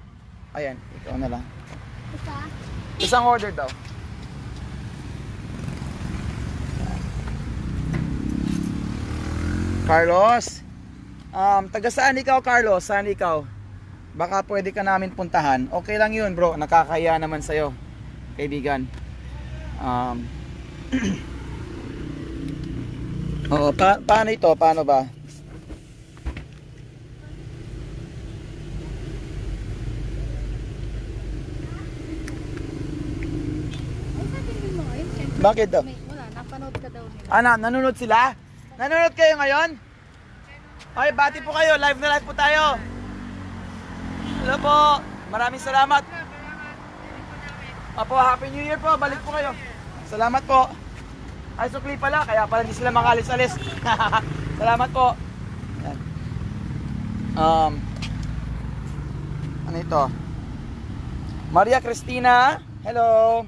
S1: Ayan, ikaw na lang.
S3: Isa.
S1: Isang order daw. Carlos, taga saan ikaw, Carlos? Saan ikaw? Baka pwede ka namin puntahan. Okay lang yun, bro. Nakakaya naman sa'yo, kaibigan. Oo, paano ito? Paano ba?
S3: Ay, sabi mo, ayun, syempre.
S1: Bakit daw?
S3: Wala, napanood ka daw nila.
S1: Nanonood sila? Nanonood kayo ngayon? Ay, bati po kayo. Live na live po tayo. Hello po. Maraming salamat. Apo, Happy New Year po. Balik po kayo. Salamat po. Ay, sukli pala. Kaya pala hindi sila makalis-alis. Salamat po. Yan. Ano ito? Maria Cristina. Hello.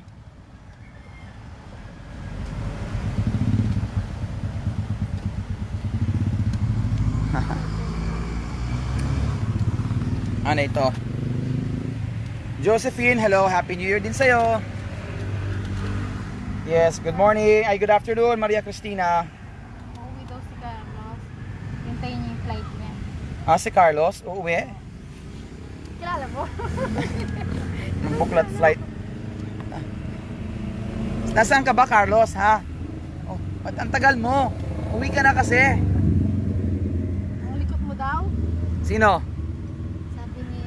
S1: Ano ito? Josephine, hello. Happy New Year din sa'yo. Yes, good morning. Ay, good afternoon, Maria Cristina.
S3: Uuwi daw si Carlos. Hintayin niya yung flight niya.
S1: Si Carlos, uuwi.
S3: Kilala mo?
S1: Ng buklat flight. Nasaan ka ba, Carlos, ha? Oh, ba't ang tagal mo? Uwi ka na kasi.
S3: Ang likot mo daw?
S1: Sino?
S3: Sabi ni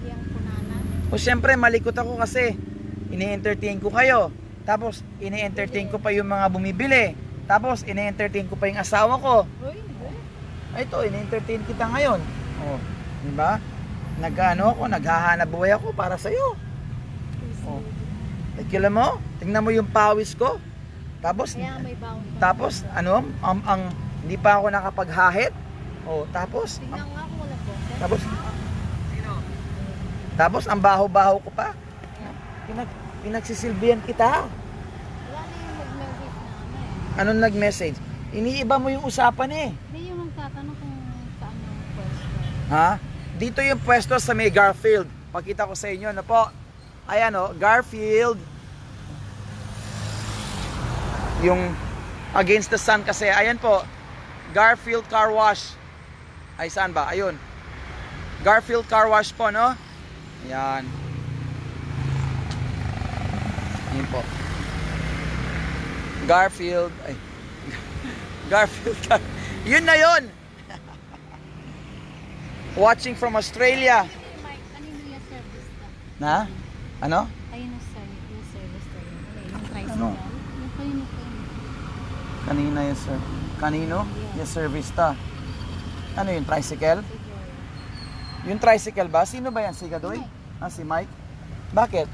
S3: yung punana.
S1: O syempre, malikot ako kasi ini-entertain ko kayo. Tapos, ini-entertain ko pa yung mga bumibili. Tapos, ini-entertain ko pa yung asawa ko.
S3: Uy, hindi.
S1: Ay, ito, ini-entertain kita ngayon. Oh, di ba? Nag-ano ako, naghahanap buhay ako para sa iyo. Oh. Kailan mo? Tingnan mo yung pawis ko. Tapos,
S3: Kaya may baon ka.
S1: tapos ano, hindi pa ako nakapaghahit. Oh, tapos,
S3: Tingnan nga kung wala po.
S1: tapos ang baho-baho ko pa. Pinagsisilbihan kita.
S3: Wala na yung mag-message na eh.
S1: Anong nag-message? Iniiba mo yung usapan eh.
S3: Hindi yung magtatanong kung saan yung pwesto.
S1: Ha? Dito yung pwesto sa may Garfield. Pakita ko sa inyo na po. Ayan o, Garfield. Yung against the sun kasi. Ayan po. Garfield Car Wash. Ay, saan ba? Ayun. Garfield Car Wash po, no? Ayan. Ayan po. Garfield. Ay. Garfield Car. Yun na yun. Watching from Australia.
S3: Mike, kanino yung service ka?
S1: Na? Ano?
S3: Ayun yung service ka yun. Yung tricycle.
S1: Ano?
S3: Yung kanino ko yun.
S1: Kanina yung sir. Kanino? Yung service ta. Ano yun? Tricycle? Yung tricycle ba? Sino ba yan? Si Gadoy? Si Mike? Bakit?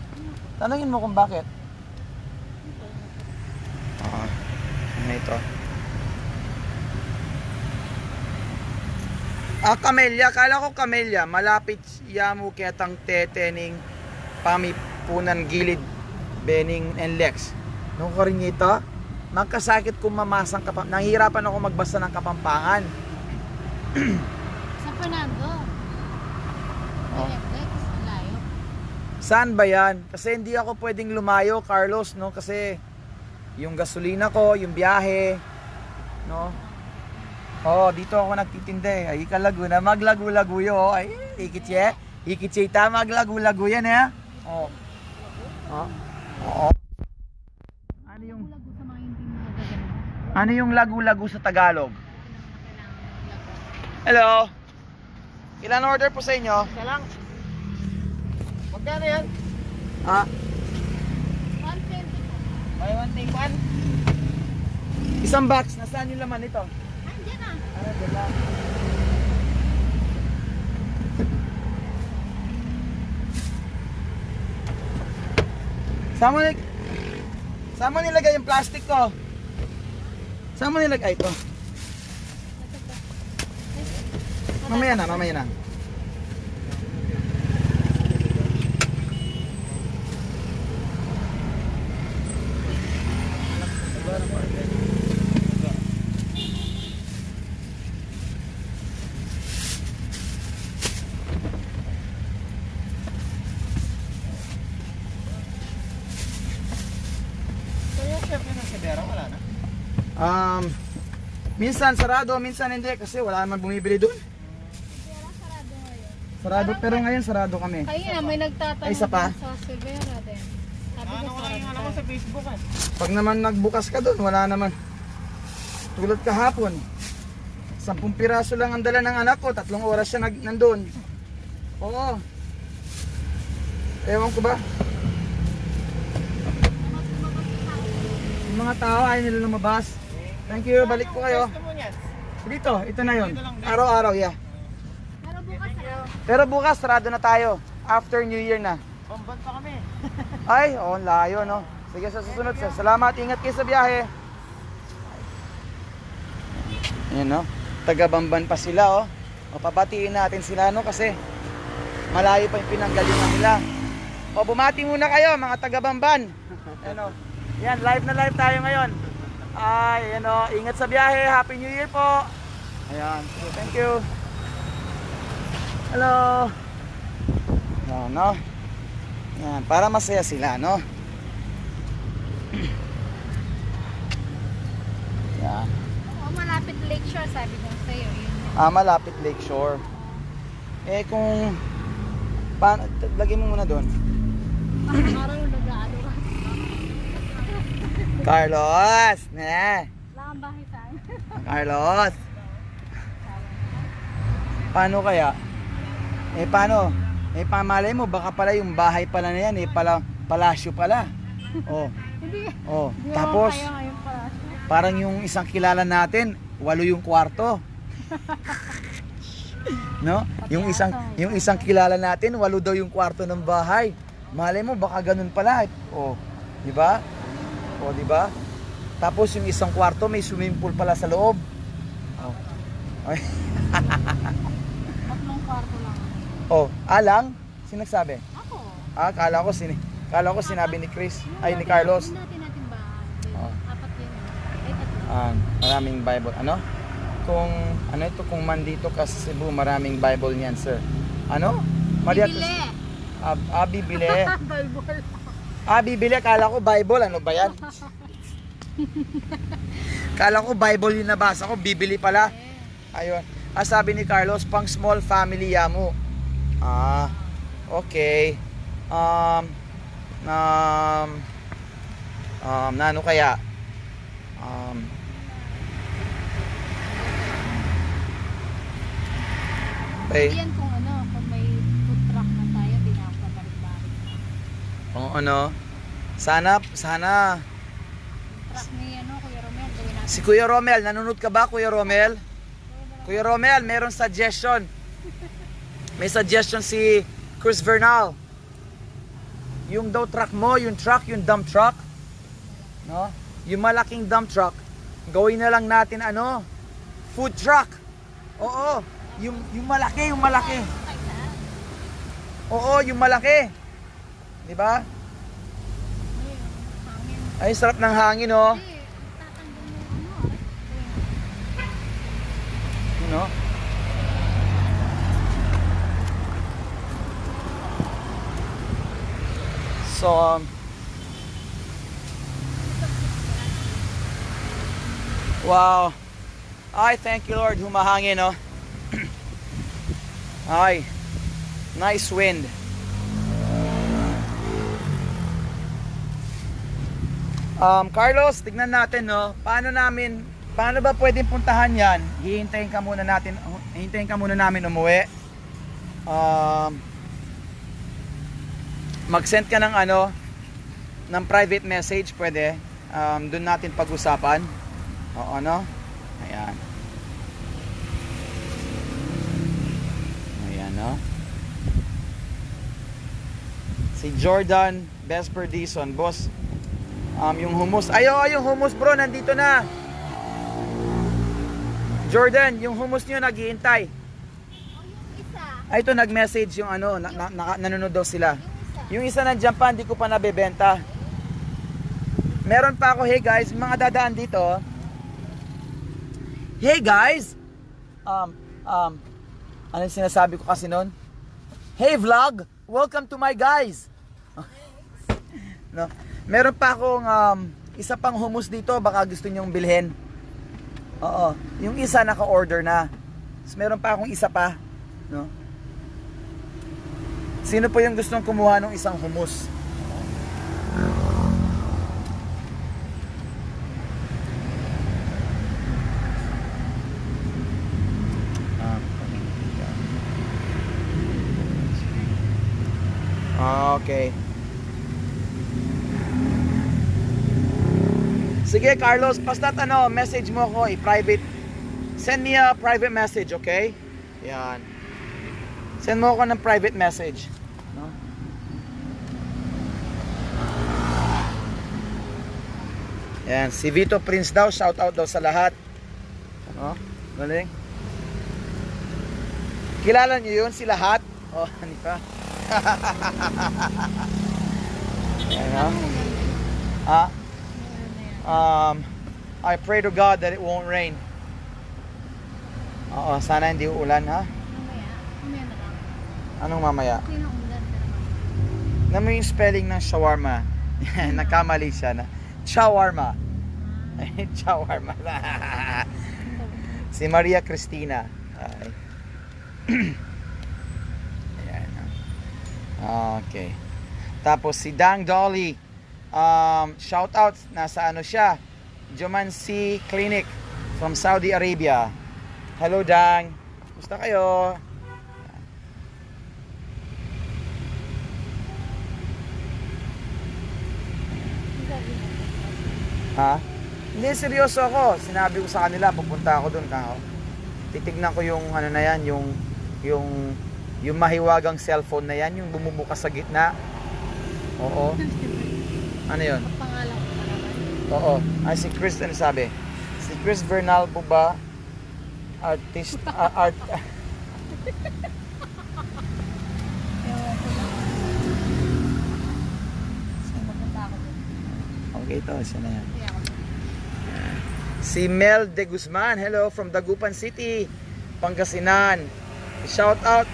S1: Tanungin mo kung bakit. Ano ito? Camellia. Kala ko Camellia. Malapit yamu ketang tetening pamipunan gilid Bening and Lex. Nung ko rin ito, magkasakit kung mamasang nahihirapan ako magbasa ng Kapampangan.
S3: Sa Fernando.
S1: Oh.
S3: Lex, ang layo.
S1: Saan ba yan? Kasi hindi ako pwedeng lumayo, Carlos, no? Kasi yung gasolina ko, yung biyahe, no? Oh, dito ako nagtitinde. Ay, Laguna, maglagu-laguyo. Oh. Ay, ikitse, maglagu-lagu yan, eh. Oh. Oh. Oo. Ano yung
S3: Lago sa mga hindi mo nagaganda.
S1: Ano yung lagu-lagu sa Tagalog? Hello. Ilan order po sa inyo?
S7: Isa lang. Magkano yan?
S1: Ah,
S3: 120 po.
S7: May one take one.
S1: isang box. Nasaan yung laman nito?
S3: Andiyan na.
S1: Dala. Saan mo nilagay yung plastic ko? Saan mo nilagay ito? Mamaya na, mamaya na.
S7: So yung chef niya ng Sidera, wala na?
S1: Minsan sarado, minsan hindi kasi wala naman bumibili doon. Sarado, pero ngayon sarado kami.
S3: Kaya may nagtatanong
S1: Ay, isa pa?
S3: din sa Silvera din. Sabi ko
S7: Ano lang yung alam ko sa Facebook eh.
S1: Pag naman nagbukas ka doon, wala naman. Tulad kahapon, 10 piraso lang ang dala ng anak ko, 3 oras siya nandun. Oo. Ewan ko ba? Yung mga tao ayaw nila lumabas. Thank you, balik po kayo.
S7: Gusto mo niyan?
S1: Dito, ito na yun. Araw-araw, yeah.
S3: Pero bukas
S1: Pero bukas, sarado na tayo. After New Year na.
S7: Pamban pa kami.
S1: Ay, oh, layo, no? Sige, sa susunod. Salamat, ingat kayo sa biyahe. Ayan, no? Taga-Bamban pa sila, oh. O, pabatiin natin sila, no? Kasi malayo pa yung pinanggalingan nila. O, bumati muna kayo, mga taga-Bamban. Ayan, oh. Yan, live na live tayo ngayon. Ay, ayan, oh. Ingat sa biyahe. Happy New Year po. Ayan. So, thank you. Hello. Ayan, no? Yan, para masaya sila, no? Yan.
S3: Oo, malapit Lakeshore, sabi ko sa'yo. Yun.
S1: Malapit Lakeshore. Eh kung lagay mo muna doon.
S3: Araw nag-aalo ka.
S1: Carlos, ne.
S3: Wala kang bahay saan.
S1: Carlos. Paano kaya? Eh paano? Eh pamalay mo baka pala yung bahay pala na yan palasyo pala. Oh.
S3: Hindi.
S1: Oh,
S3: Hindi
S1: tapos
S3: ako kayo ngayon pala.
S1: parang yung isang kilala natin, 8 yung kwarto. No? Yung isang kilala natin, 8 daw yung kwarto ng bahay. Malay mo baka ganun pala. Oh, di ba? Oh, di ba? Tapos yung isang kwarto may swimming pool pala sa loob. Oh. Ay.
S3: 3 kwarto lang.
S1: Oh, alang? Sino nagsabi?
S3: Ako.
S1: Kala ko sinabi ni Chris, ay ni Carlos.
S3: Hindi natin bahay.
S1: Oh.
S3: 4 yun. Ay, 3.
S1: Maraming Bible. Ano? Kung mandito ka sa Cebu, maraming Bible niyan, sir. Ano? Maria
S3: Bibili.
S1: Bibili.
S3: Bible.
S1: Bibili. Kala ko Bible. Ano ba yan? Kala ko Bible yung nabasa ko. Bibili pala. Ayun. Sabi ni Carlos, pang small family yamu. Okay. Nano kaya? Okay.
S3: Yan kung may food truck na tayo, di na ako pabalik-balik.
S1: Kung ano, sana
S3: Truck ni Kuya Romel, gawin natin.
S1: si Kuya Romel, nanonood ka ba Kuya Romel? Kuya Romel, meron suggestion. May suggestion si Chris Vernal. Yung daw truck mo, yung dump truck, no? Yung malaking dump truck, gawin na lang natin food truck. Oo, yung malaki. Oo, yung malaki. 'Di ba? Ay, sarap ng hangin, oh. You know? So, wow. Ay, thank you Lord, humahangin, no? Ay, nice wind. Carlos, tignan natin, no? Paano ba pwedeng puntahan yan? Hihintayin ka muna namin umuwi. Mag-send ka ng private message, pwede. Doon natin pag-usapan. Oo, no? Ayan. Ayan, no? Si Jordan Besper Dison, boss. Yung hummus. Yung hummus, bro, nandito na. Jordan, yung hummus nyo naghihintay.
S3: Isa.
S1: Ay, ito nag-message yung ano, nanonood daw sila. Yung isa nandiyan pa, hindi ko pa nabebenta. Meron pa ako, hey guys, mga dadaan dito. Hey guys! Ano yung sinasabi ko kasi noon? Hey vlog! Welcome to my guys! No? Meron pa akong isa pang hummus dito, baka gusto nyong bilhin. Oo, yung isa naka-order na. So, meron pa akong isa pa, no? Sino po yung gustong kumuha ng isang hummus? Okay. Sige Carlos, basta ano, message mo ako i-private. Send me a private message, okay? Yan. Send mo ako ng private message, no? Yan, si Vito Prince daw, shout out daw sa lahat. No? Galing. Kilala niyo yun, si lahat? Oh, hindi pa. Ano? I pray to God that it won't rain. Oo, sana hindi uulan, ha?
S3: Mamaya na lang.
S1: Anong mamaya?
S3: Okay na ulan.
S1: Alam mo yung spelling ng shawarma? Nakamali siya na. Shawarma. Shawarma. Si Maria Cristina. Ay. Ayan. Okay. Tapos si Dang Dolly. Shout out. Nasa ano siya? Jumansi Clinic from Saudi Arabia. Hello Dang. Gusto kayo? Ha? Hindi, seryoso ako. Sinabi ko sa kanila, pupunta ako doon. Titignan ko yung ano na yan, yung mahiwagang cellphone na yan, yung bumubukas sa gitna. Oo. Ano yun?
S3: Pangalan ko pa naman.
S1: Oo. Ay, si Chris, ano sabi? Si Chris Bernal po ba? Artist, art...
S3: Ewan ko lang. So, mapunta ako dun.
S1: Okay to, siya na yan.
S3: Kaya ako dun.
S1: Si Mel De Guzman, hello from Dagupan City, Pangasinan. Shout out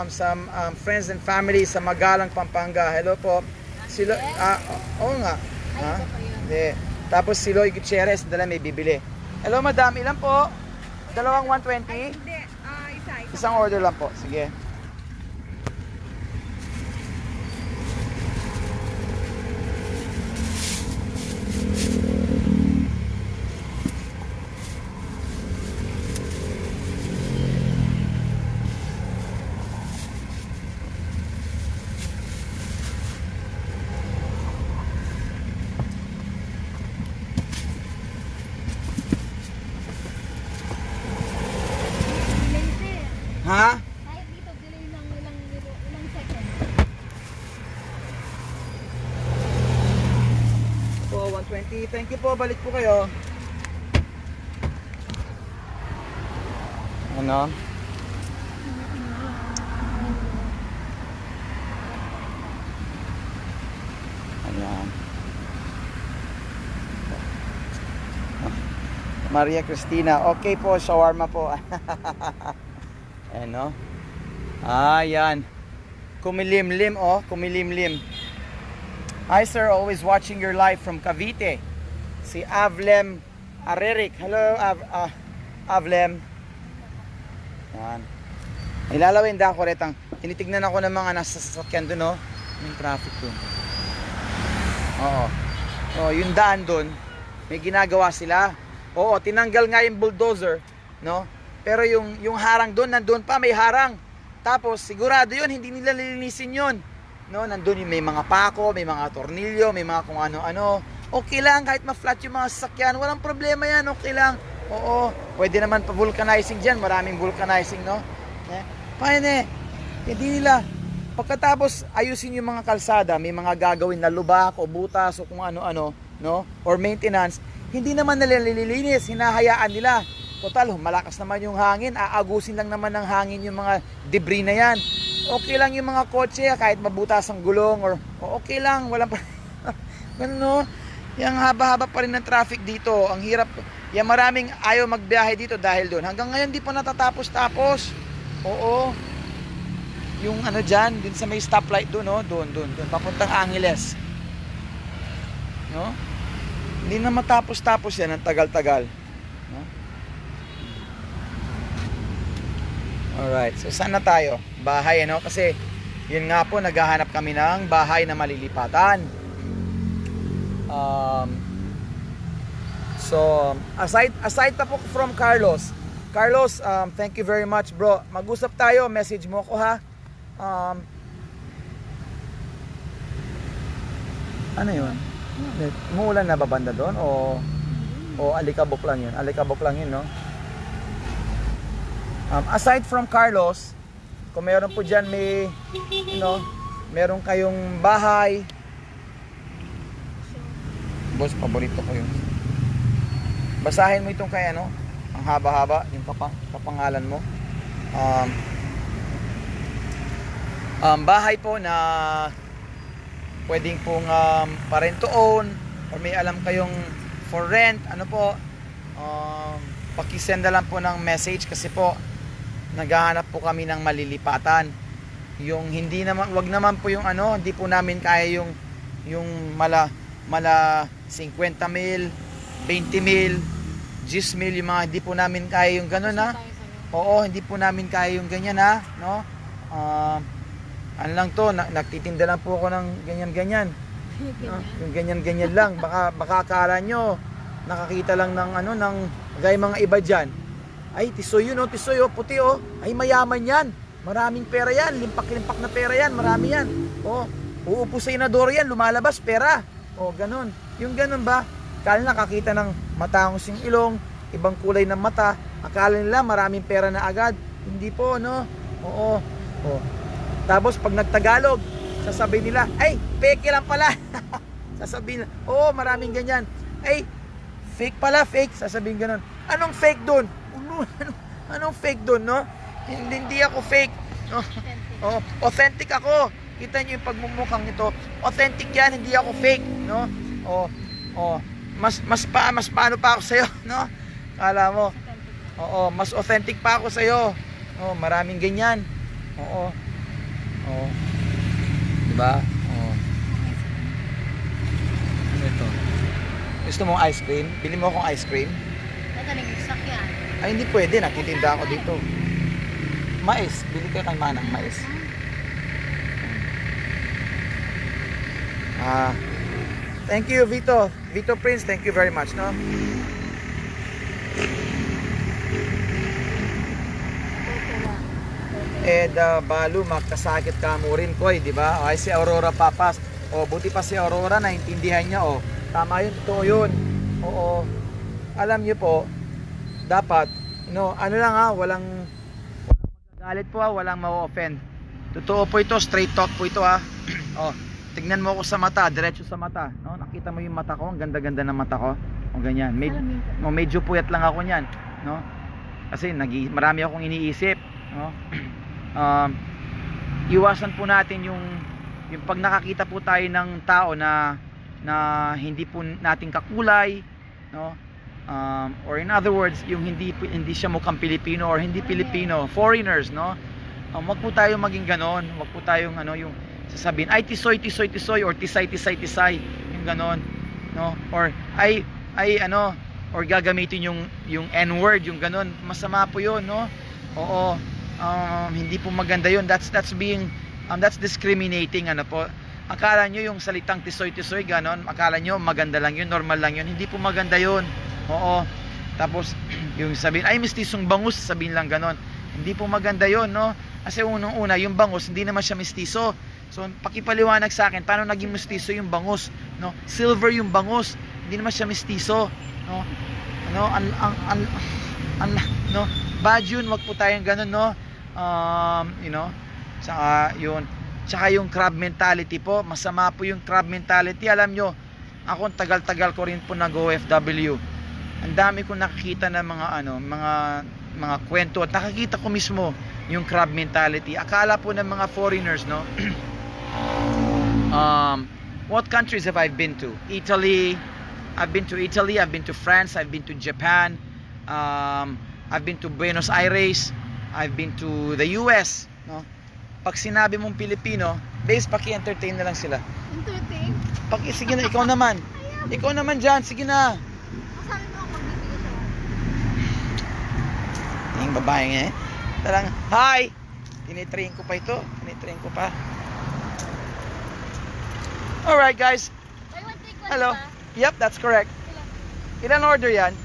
S1: sa friends and family sa Magalang, Pampanga. Hello po. Silo, oo nga. Ha? Hindi. Tapos si Loy Gutierrez, dala may bibili. Hello madam, ilan po? Dalawang 120? Hindi, isang order lang po. Sige.
S3: Delay sir.
S1: Ha?
S3: Kahit dito, delay lang ilang second.
S1: Po, 120. Thank you po. Balik po kayo. Ano? Ayan. Maria Cristina. Okay po, shawarma po. Ano? Ayan. Kumilimlim, oh. Kumilimlim. Hi sir, always watching your live from Cavite. Si Avlem Arerik. Hello, Avlem. Yan. Ilalawin da ako retang. Tinitignan ako ng mga nasa sasakyan doon, oh. Yung traffic doon. Oo. Oh, yung daan doon, may ginagawa sila. Oo, tinanggal nga yung bulldozer, no? Pero yung harang doon, nandoon pa, may harang. Tapos sigurado yun, hindi nila lilinisin yun. No, nandoon yung may mga pako, may mga tornilyo, may mga kung ano-ano. Okay lang, kahit ma-flat yung mga sasakyan, walang problema yan, okay lang. Oo, pwede naman pa-vulcanizing dyan, maraming vulcanizing, no? Paano hindi nila. Pagkatapos ayusin yung mga kalsada, may mga gagawin na lubak o butas o kung ano-ano, no? Or maintenance, hindi naman nila nililinis, hinahayaan nila. total, malakas naman yung hangin, aagusin lang naman ng hangin yung mga debris na yan. Okay lang yung mga kotse, kahit mabutas ang gulong, or okay lang, walang ganun, no? Yung haba-haba pa rin ng traffic dito, ang hirap, yung maraming ayaw magbiyahe dito dahil doon. Hanggang ngayon, di pa natatapos-tapos. Oo. Yung ano dyan, din sa may stoplight doon, no? Doon, papuntang Angeles. No? Hindi na matapos-tapos yan, ang tagal-tagal. No? Alright, so saan na tayo? Bahay, ano? Kasi, yun nga po, naghahanap kami ng bahay na malilipatan. So, aside pa po from Carlos, thank you very much, bro. Mag-usap tayo, message mo ko, ha? Ano yun? Umuulan na ba banda doon? O alikabok lang yun? Alikabok lang yun, no? Aside from Carlos, kung meron po dyan may, meron kayong bahay. Boss, paborito ko yun. Basahin mo itong kay ano, ang haba-haba, yung kapangalan mo. Bahay po na pwedeng pong pa-rent to own, or may alam kayong for rent, ano po, pakisend na lang po ng message kasi po naghahanap po kami ng malilipatan. Yung hindi naman, wag naman po yung ano, hindi po namin kaya yung mala 50 mil, 20 mil, 10 mil, yung mga hindi po namin kaya yung gano'n, ha. Oo, hindi po namin kaya yung ganyan, ha, no? Ano lang to, nagtitinda lang po ako ng ganyan-ganyan. No? Yung ganyan-ganyan lang. Baka akala nyo, nakakita lang ng ano, ng gaya mga iba dyan. Ay, tisoy yun, tisoy, puti, ay mayaman yan. Maraming pera yan, limpak-limpak na pera yan, marami yan. Uupo sa inadoro yan, lumalabas, pera. Ganun. Yung ganun ba? Akala nakakita ng matangos yung ilong, ibang kulay ng mata, akala nila maraming pera na agad. Hindi po, no? Oo. Tapos pag nagtagalog, sasabihin nila, ay, fake lang pala. Sasabihin nila, maraming ganyan. Ay, fake pala, fake. Sasabihin ganun. Anong fake doon? Anong fake doon, no? Hindi ako fake. No? Authentic ako. Kita niyo yung pagmumukhang ito. Authentic yan, hindi ako fake, no? Mas paano pa ako sa'yo, no? Kala mo. Mas authentic pa ako sa'yo. Maraming ganyan. Diba? Ano ito? Gusto mo ice cream? Bili mo akong ice cream?
S3: Nagaling yung sakyan.
S1: Ay, hindi pwede. Nagtitinda ako dito. Mais. Bili kayo kay Manang. Mais. Thank you, Vito. Vito Prince, thank you very much, no? Balu, magkasakit ka mo rin, Koy, di ba? Ay, si Aurora Papas. Buti pa si Aurora, naintindihan niya, tama yun, totoo yun. Alam niyo po, dapat, ano lang, walang magagalit po, walang ma-offend. Totoo po ito, straight talk po ito, tignan mo ako sa mata, diretso sa mata, no? Nakita mo yung mata ko, ang ganda-ganda ng mata ko. Ganyan. Medyo puyat lang ako niyan, no? Kasi marami akong iniisip, no? Iwasan po natin yung pag nakakita po tayo ng tao na hindi po nating kakulay, no? Or in other words, yung hindi siya mukhang Pilipino or hindi Pilipino, foreigners, no? Wag po tayo maging ganon. Wag po tayong yung sasabihin, ay tisoy or tisay, yung ganon, no? Or or gagamitin yung N-word, yung ganon. Masama po yun, no? Hindi po maganda yun. That's discriminating, po. Akala nyo yung salitang tisoy ganon, akala nyo maganda lang yun, normal lang yun. Hindi po maganda yun. Tapos yung sabihin, ay mistisong bangus, sabihin lang ganon. Hindi po maganda yun, no? Kasi unang-una, yung bangus hindi naman siya mistiso. So pakipaliwanag sa akin paano naging mistiso yung bangus, no? Silver yung bangus, hindi naman siya mistiso, no? No, bad yun, wag po tayong ganun, no? Tsaka yung crab mentality po, masama po yung crab mentality. Alam nyo, ako tagal-tagal ko rin po nag-OFW. ang dami kong nakikita ng mga kwento at nakikita ko mismo yung crab mentality. Akala po ng mga foreigners, no? What countries have I been to? Italy. I've been to Italy, I've been to France, I've been to Japan, I've been to Buenos Aires, I've been to the US, no? Pag sinabi mong Pilipino, base paki-entertain na lang sila.
S3: Entertain?
S1: Sige na, ikaw naman. Ikaw naman dyan, sige na.
S3: Sabi mo ako magbibigay siya.
S1: Yung babae nga eh. Tarang, hi! Tinitrain ko pa ito. Tinitrain ko pa. Alright guys.
S3: Buy one, take one,
S1: Hello.
S3: diba?
S1: Yep, that's correct. Ilan order yan?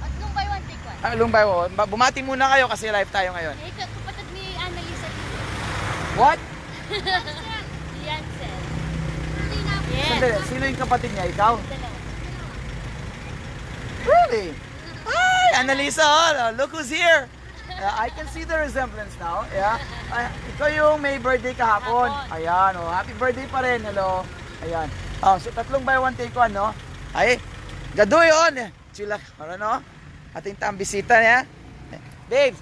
S3: At nung buy one, take one.
S1: Lumbay ko. Bumati muna kayo kasi live tayo ngayon.
S3: Eh, kapatid ni Annalisa dito.
S1: What?
S3: Jansen. Yes.
S1: Sandali, sino yung kapatid niya? Ikaw?
S3: Dalawa.
S1: Really? Hi, Annalisa. Oh, look who's here. I can see the resemblance now. Yeah. Ikaw yung may birthday kahapon. Ayan, oh. Happy birthday pa rin. Hello. Ayan. So tatlong buy one take one, no? Ay, gadoy on. Chila, no? Ating bisita niya. Babe,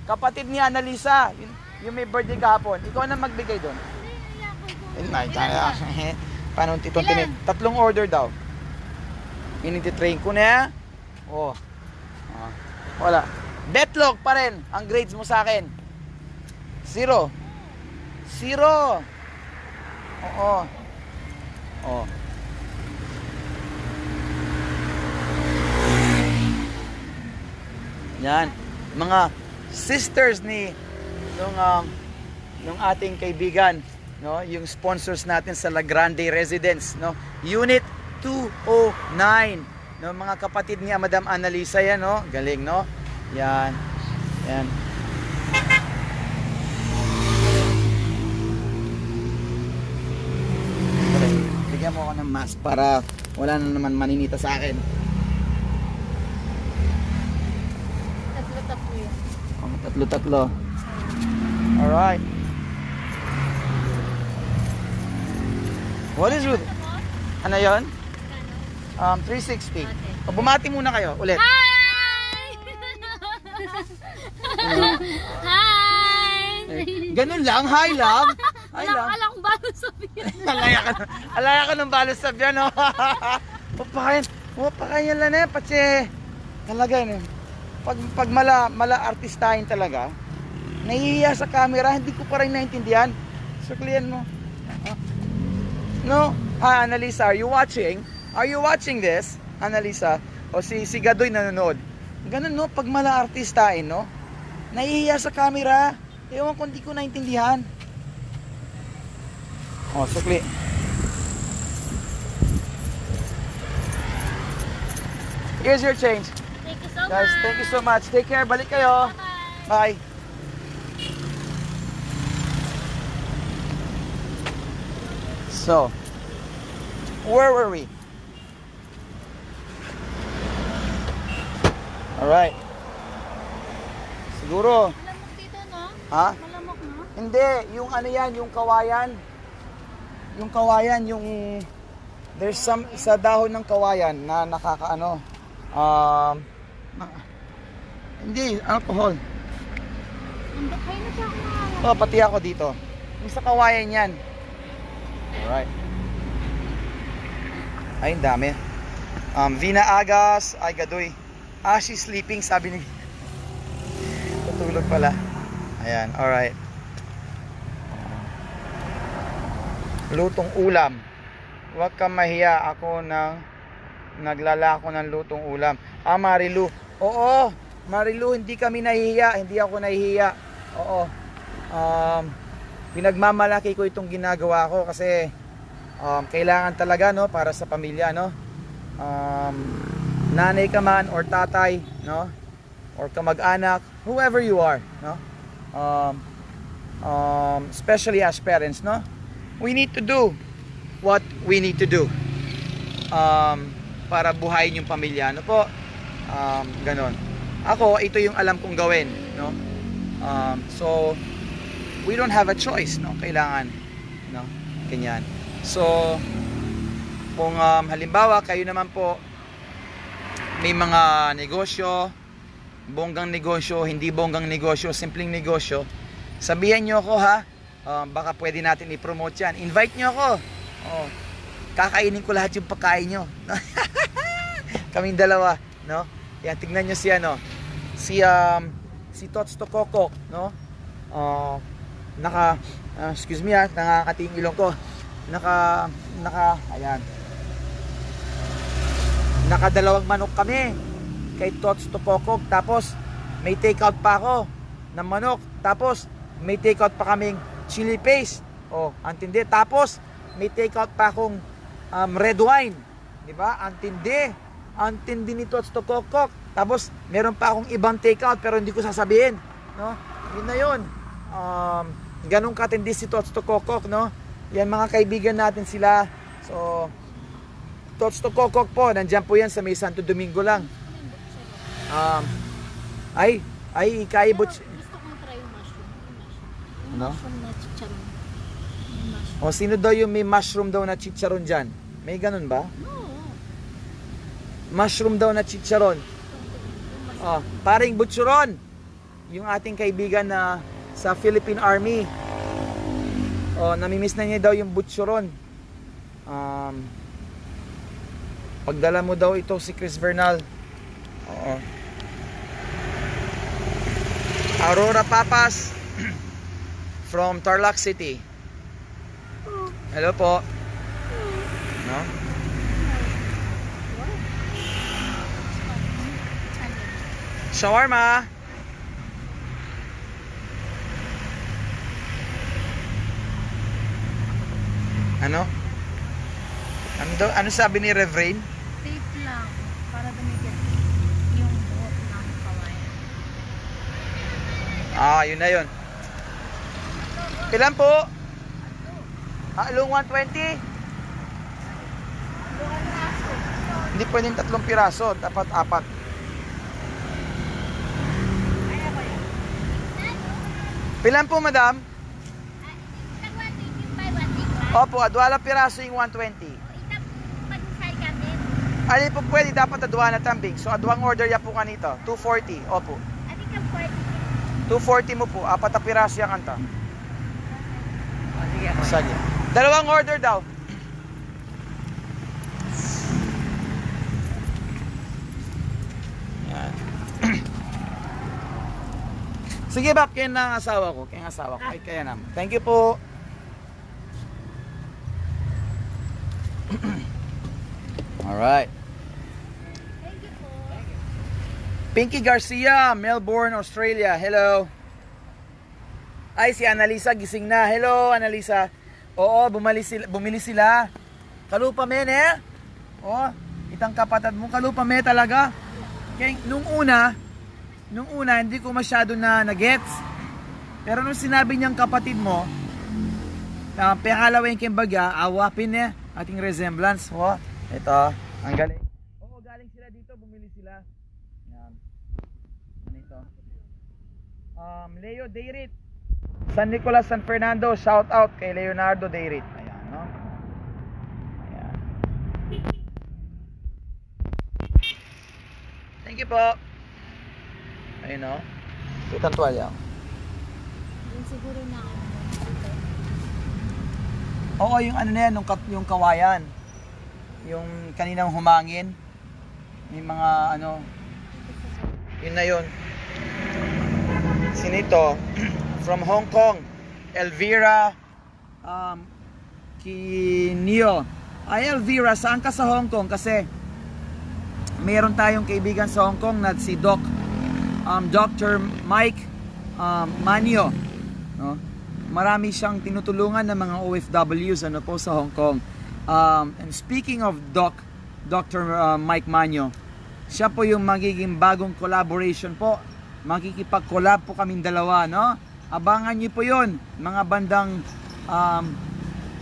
S1: kapatid ni Annalisa, yung may birthday kahapon. Ikaw na magbigay doon. Paano titong tatlong order daw. Inititrain ko na. Oh. Wala. Betlog pa rin ang grades mo sa akin. 0. 0. Oo. Oh. Yan. Mga sisters ni nung ating kaibigan, no, yung sponsors natin sa La Grande Residence, no, Unit 209, no, mga kapatid ni Madam Annalisa yan, no, galing, no, yan, yan. Bigyan mo ako ng mask para wala na naman maninita sa akin.
S3: Tatlo-tatlo yun.
S1: Oh, tatlo-tatlo. Alright. What is with... Ano yun? 360.
S3: Okay.
S1: O, bumati muna kayo, ulit.
S3: Hi!
S1: Ganun lang, hi lang. Hi lang.
S3: Wala akong balon sabihin.
S1: Alaya ka ng balos sa biyan, no? Papakain lang eh, patse. Talaga yun. Pag mala artistahin talaga, nahihiya sa camera, hindi ko pa rin naintindihan. Suklian mo. No? Hi, Annalisa, are you watching? Are you watching this, Annalisa? O si Gadoy nanonood. Ganun, no? Pag mala artistahin, no? Nahihiya sa camera. Ewan ko, hindi ko naintindihan. O, sukli. Here's your change.
S3: Thank you so
S1: Guys,
S3: much.
S1: thank you so much. Take care. Balik kayo.
S3: Bye.
S1: Bye. So, where were we? Alright. Siguro,
S3: Malamok dito, no?
S1: ha?
S3: Malamok, no?
S1: Hindi, yung ano yan, yung kawayan. Yung kawayan, yung there's some sa dahon ng kawayan na nakakaano. Hindi, alcohol.
S3: Hindi, kayo na siya ako.
S1: Oh, pati ako dito. Yung sa kawayan yan. Alright. Ay, ang dami. Vina Agas, ay gadoy. She's sleeping, sabi ni. Tutulog pala. Ayan, alright. Lutong ulam. Huwag kang mahiya, ako naglalako ng lutong ulam. Marilu. Oo, Marilu, hindi kami nahihiya. Hindi ako nahihiya. Oo. Pinagmamalaki ko itong ginagawa ko kasi kailangan talaga, no, para sa pamilya, no. Nanay ka man or tatay, no, or kamag-anak, whoever you are, no. Especially as parents, no, we need to do what we need to do para buhayin yung pamilya, no po. Ganon. Ako, ito yung alam kong gawin, no. So we don't have a choice, no, kailangan, no, ganyan. So kung halimbawa kayo naman po may mga negosyo, bonggang negosyo, hindi bonggang negosyo, simpleng negosyo, sabihan nyo ako ha. Baka pwede natin i-promote yan. Invite nyo ako. Oh, kakainin ko lahat yung pagkain nyo. Kaming dalawa, no? Yan, tignan nyo si ano, si Tots to Coco, no? Excuse me ha, nakakati yung ilong ko. Ayan. Nakadalawang manok kami kay Tots to Coco. Tapos may take out pa ako ng manok. Tapos may take out pa kaming chili paste. Oh, antindi. Tapos may take out pa akong red wine. 'Di ba? Antindi ni Tots to Coco. Tapos meron pa akong ibang take out pero hindi ko sasabihin, no? Yun na 'yon. Ganun katindi si Tots to Coco, no? Yan mga kaibigan natin sila. So Tots to Coco po, nandiyan po yan sa may Santo Domingo lang. Ikaibot.
S3: Gusto kong try yung mushroom. Yung
S1: Ano?
S3: mushroom na chicharon. Yung mushroom.
S1: O sino daw yung may mushroom daw na chicharon dyan? May ganun ba?
S3: No.
S1: Mushroom daw na chicharon. Paring Butchuron, yung ating kaibigan na sa Philippine Army. Namimiss na niya daw yung Butchuron. Pagdala mo daw ito si Chris Bernal. Oo. Aurora Papas from Tarlac City. Hello po. No? Shawarma. Ano sabi ni Reverend?
S3: Tape lang. Para dumikit yung buhok ng kawayan.
S1: Yun na yun. Ilan po? Along 120? Hindi pwedeng 3 piraso. Dapat 4. Pilan po, madam? Opo, adwala piraso yung 120. Alin po pwede, dapat adwana tambing. So adwang order ya po kanito, 240. Opo. 240 mo po, 4 na piraso yung kanta. Sige. Dalawang order daw. Yan. Sige, bak, yan ang asawa ko. Kaya naman. Thank you po. Alright. Pinky Garcia, Melbourne, Australia. Hello. Ay, si Annalisa gising na. Hello, Annalisa. Oo, bumili sila. Kalupa men eh. Oh, itang kapatid mo kalupa men talaga. Kaya nung una hindi ko masyado na nagets. Pero nung sinabi niyang kapatid mo, na pehalawin kimbaga, awapin eh ating resemblance. Oh, ito, ang galing. Oo, galing sila dito, bumili sila. Yan. Ano ito? Leo Deirit. San Nicolas, San Fernando, shout out kay Leonardo Deirit. Ayan, no? Ayan. Thank you po. Ayun, no? Kitang tuwalya.
S3: Yun siguro na
S1: Oo, yung ano na yan, yung kawayan. Yung kaninang humangin. Yung mga ano. Yun na yun. Sinito. From Hong Kong, Elvira Kinio. Elvira, saan ka sa Hong Kong? Kasi mayroon tayong kaibigan sa Hong Kong na si Dr. Mike Manio, no? Marami siyang tinutulungan ng mga OFWs ano po sa Hong Kong. And speaking of Dr. Mike Manio, siya po yung magiging bagong collaboration po. Makikipag-collab po kaming dalawa, no? Abangan niyo po yun, mga bandang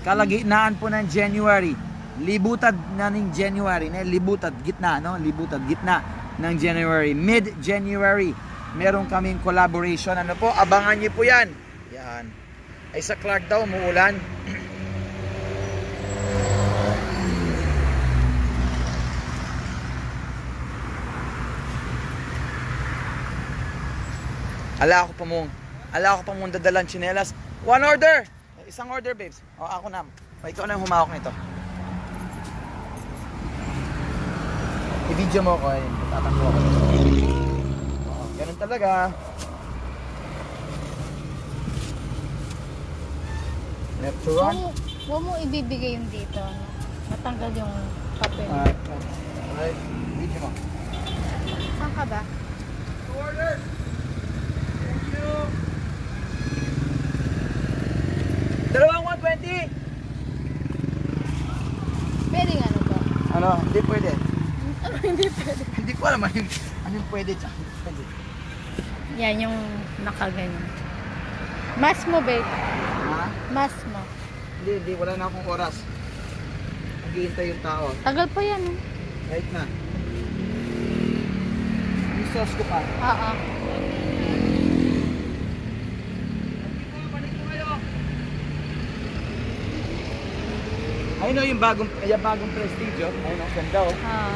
S1: kalagitnaan po ng January. Libutad na ng January, libutad gitna, no? Libutad gitna ng January, mid-January. Meron kaming collaboration, ano po? Abangan niyo po 'yan. Yan. Ay sa Clark daw umuulan. Ala ko pa mong dadalan tsinelas. One order! Isang order, babes. O, ako na. O, ikaw na yung humawak nito. I-video mo ko, eh. Tatanggol ako. Oo, ganun talaga. Left to run.
S3: Huwag mo ibibigay yung dito. No? Matanggal yung papel.
S1: Alright, video mo.
S3: Saan ka ba?
S1: Two orders! Thank you! Dalawang 120!
S3: Pwede ano ba?
S1: Ano? Hindi pwede.
S3: Hindi pwede.
S1: Hindi ko alam ano yung pwede tsaka hindi pwede.
S3: Yan yung nakaganyan. Mas mo, babe.
S1: Ha?
S3: Mas mo.
S1: Hindi. Wala na akong oras. Naghihintay yung tao.
S3: Tagal pa yan, eh.
S1: Right na. Yung sauce ko pa.
S3: Oo.
S1: Ayun o yung bagong Prestige. Oh. Ayun o, ganda o.
S3: Oo.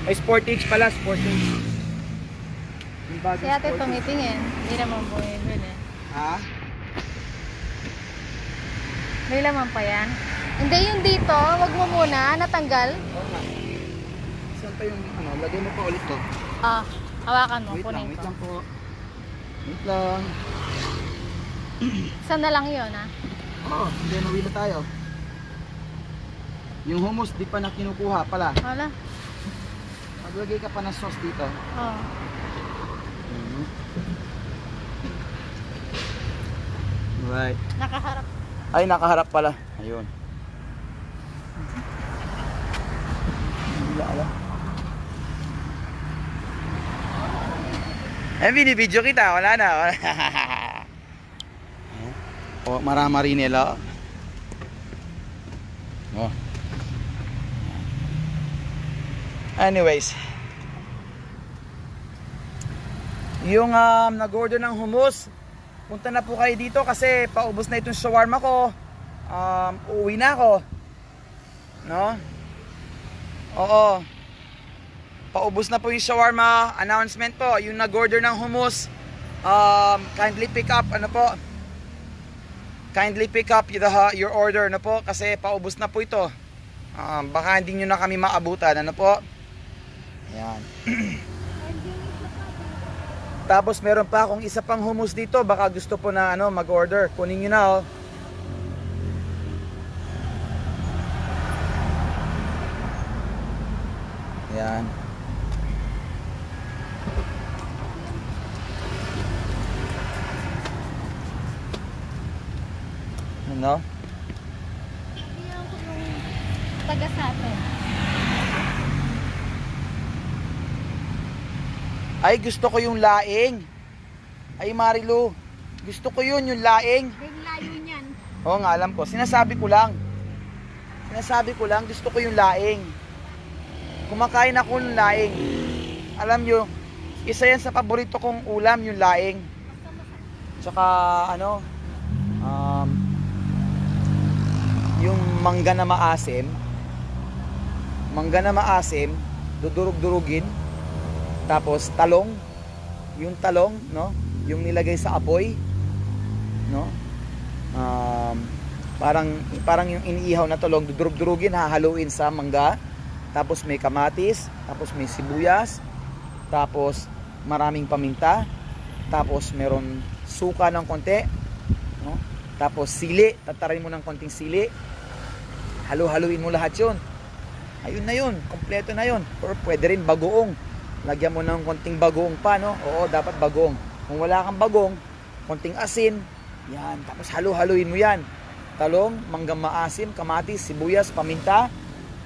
S1: Ay, Sportage pala, Sportage. Yung bagong
S3: Si ate
S1: Sportage.
S3: tumitingin. Hindi naman bumibili.
S1: Ha?
S3: May laman pa yan. Hindi yung dito. Wag mo muna. Natanggal.
S1: Oo nga. Saan pa yung ano? Lagay mo pa ulit to.
S3: Ah, hawakan mo.
S1: Wait
S3: Kunin
S1: lang
S3: ko.
S1: po. Wait lang.
S3: Isa na lang yun, ah.
S1: Oo, hindi na na tayo. Yung hummus di pa na kinukuha pala.
S3: Wala.
S1: Maglagay ka pa ng sauce dito.
S3: Oo.
S1: Right.
S3: Nakaharap.
S1: Ay, nakaharap pala. Ayun. Wala alam. Eh, binibidyo kita. Wala na. Oh, maramarinela. Oh. Anyways. Yung nag-order ng hummus, punta na po kayo dito kasi paubos na itong shawarma ko. Uuwi na ako. No? Oo. Paubos na po yung shawarma. Announcement po, yung nag-order ng hummus, kindly pick up, ano po? Kindly pick up your order, ano po? Kasi paubos na po ito. Baka hindi nyo na kami maabutan, ano po? Ayan. Tapos meron pa akong isa pang hummus dito, baka gusto po na ano mag-order. Kunin niyo na oh. Yan. Ano?
S3: Iyan ko yung taga sa atin.
S1: Ay, gusto ko yung laing. Ay, Marilu. Gusto ko yun, yung laing.
S3: Big layo niyan.
S1: Oo nga, alam ko. Sinasabi ko lang, gusto ko yung laing. Kumakain ako ng laing. Alam nyo, isa yan sa paborito kong ulam, yung laing. Tsaka, ano, yung mangga na maasim. Mangga na maasim, dudurog-durugin. Tapos talong, yung talong, no? Yung nilagay sa apoy, no? Parang yung iniihaw na talong, dudurog-durugin, hahaluin sa mangga. Tapos may kamatis, tapos may sibuyas, tapos maraming paminta, tapos meron suka ng konti, no? Tapos sili, tatarin mo ng konting sili. Halo-haluin mo lahat 'yon. Ayun na 'yon, kompleto na 'yon. Or pwede rin bagoong. Lagyan mo ng konting bagoong pa, no? Oo, dapat bagoong. Kung wala kang bagoong, konting asin. Yan, tapos halo-haluin mo 'yan. Talong, manggang maasim, kamatis, sibuyas, paminta,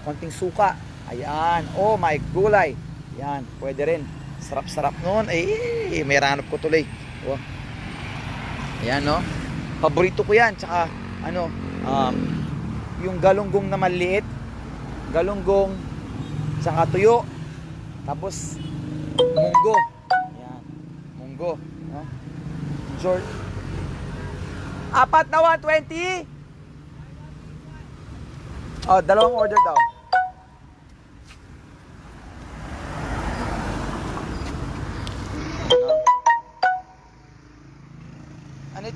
S1: konting suka. Ayan. Oh, my gulay. Yan, pwede rin. Sarap-sarap noon. Eh, may ranop ko tuloy. Oh. Ayan, no? Paborito ko 'yan. Tsaka ano, yung galunggong na maliit, galunggong, tsaka tuyo, tapos munggo. Ayan, munggo, no? Short. 4 na 120. Oh, dalawang order daw.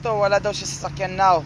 S1: dito, wala daw siya sasakyan now.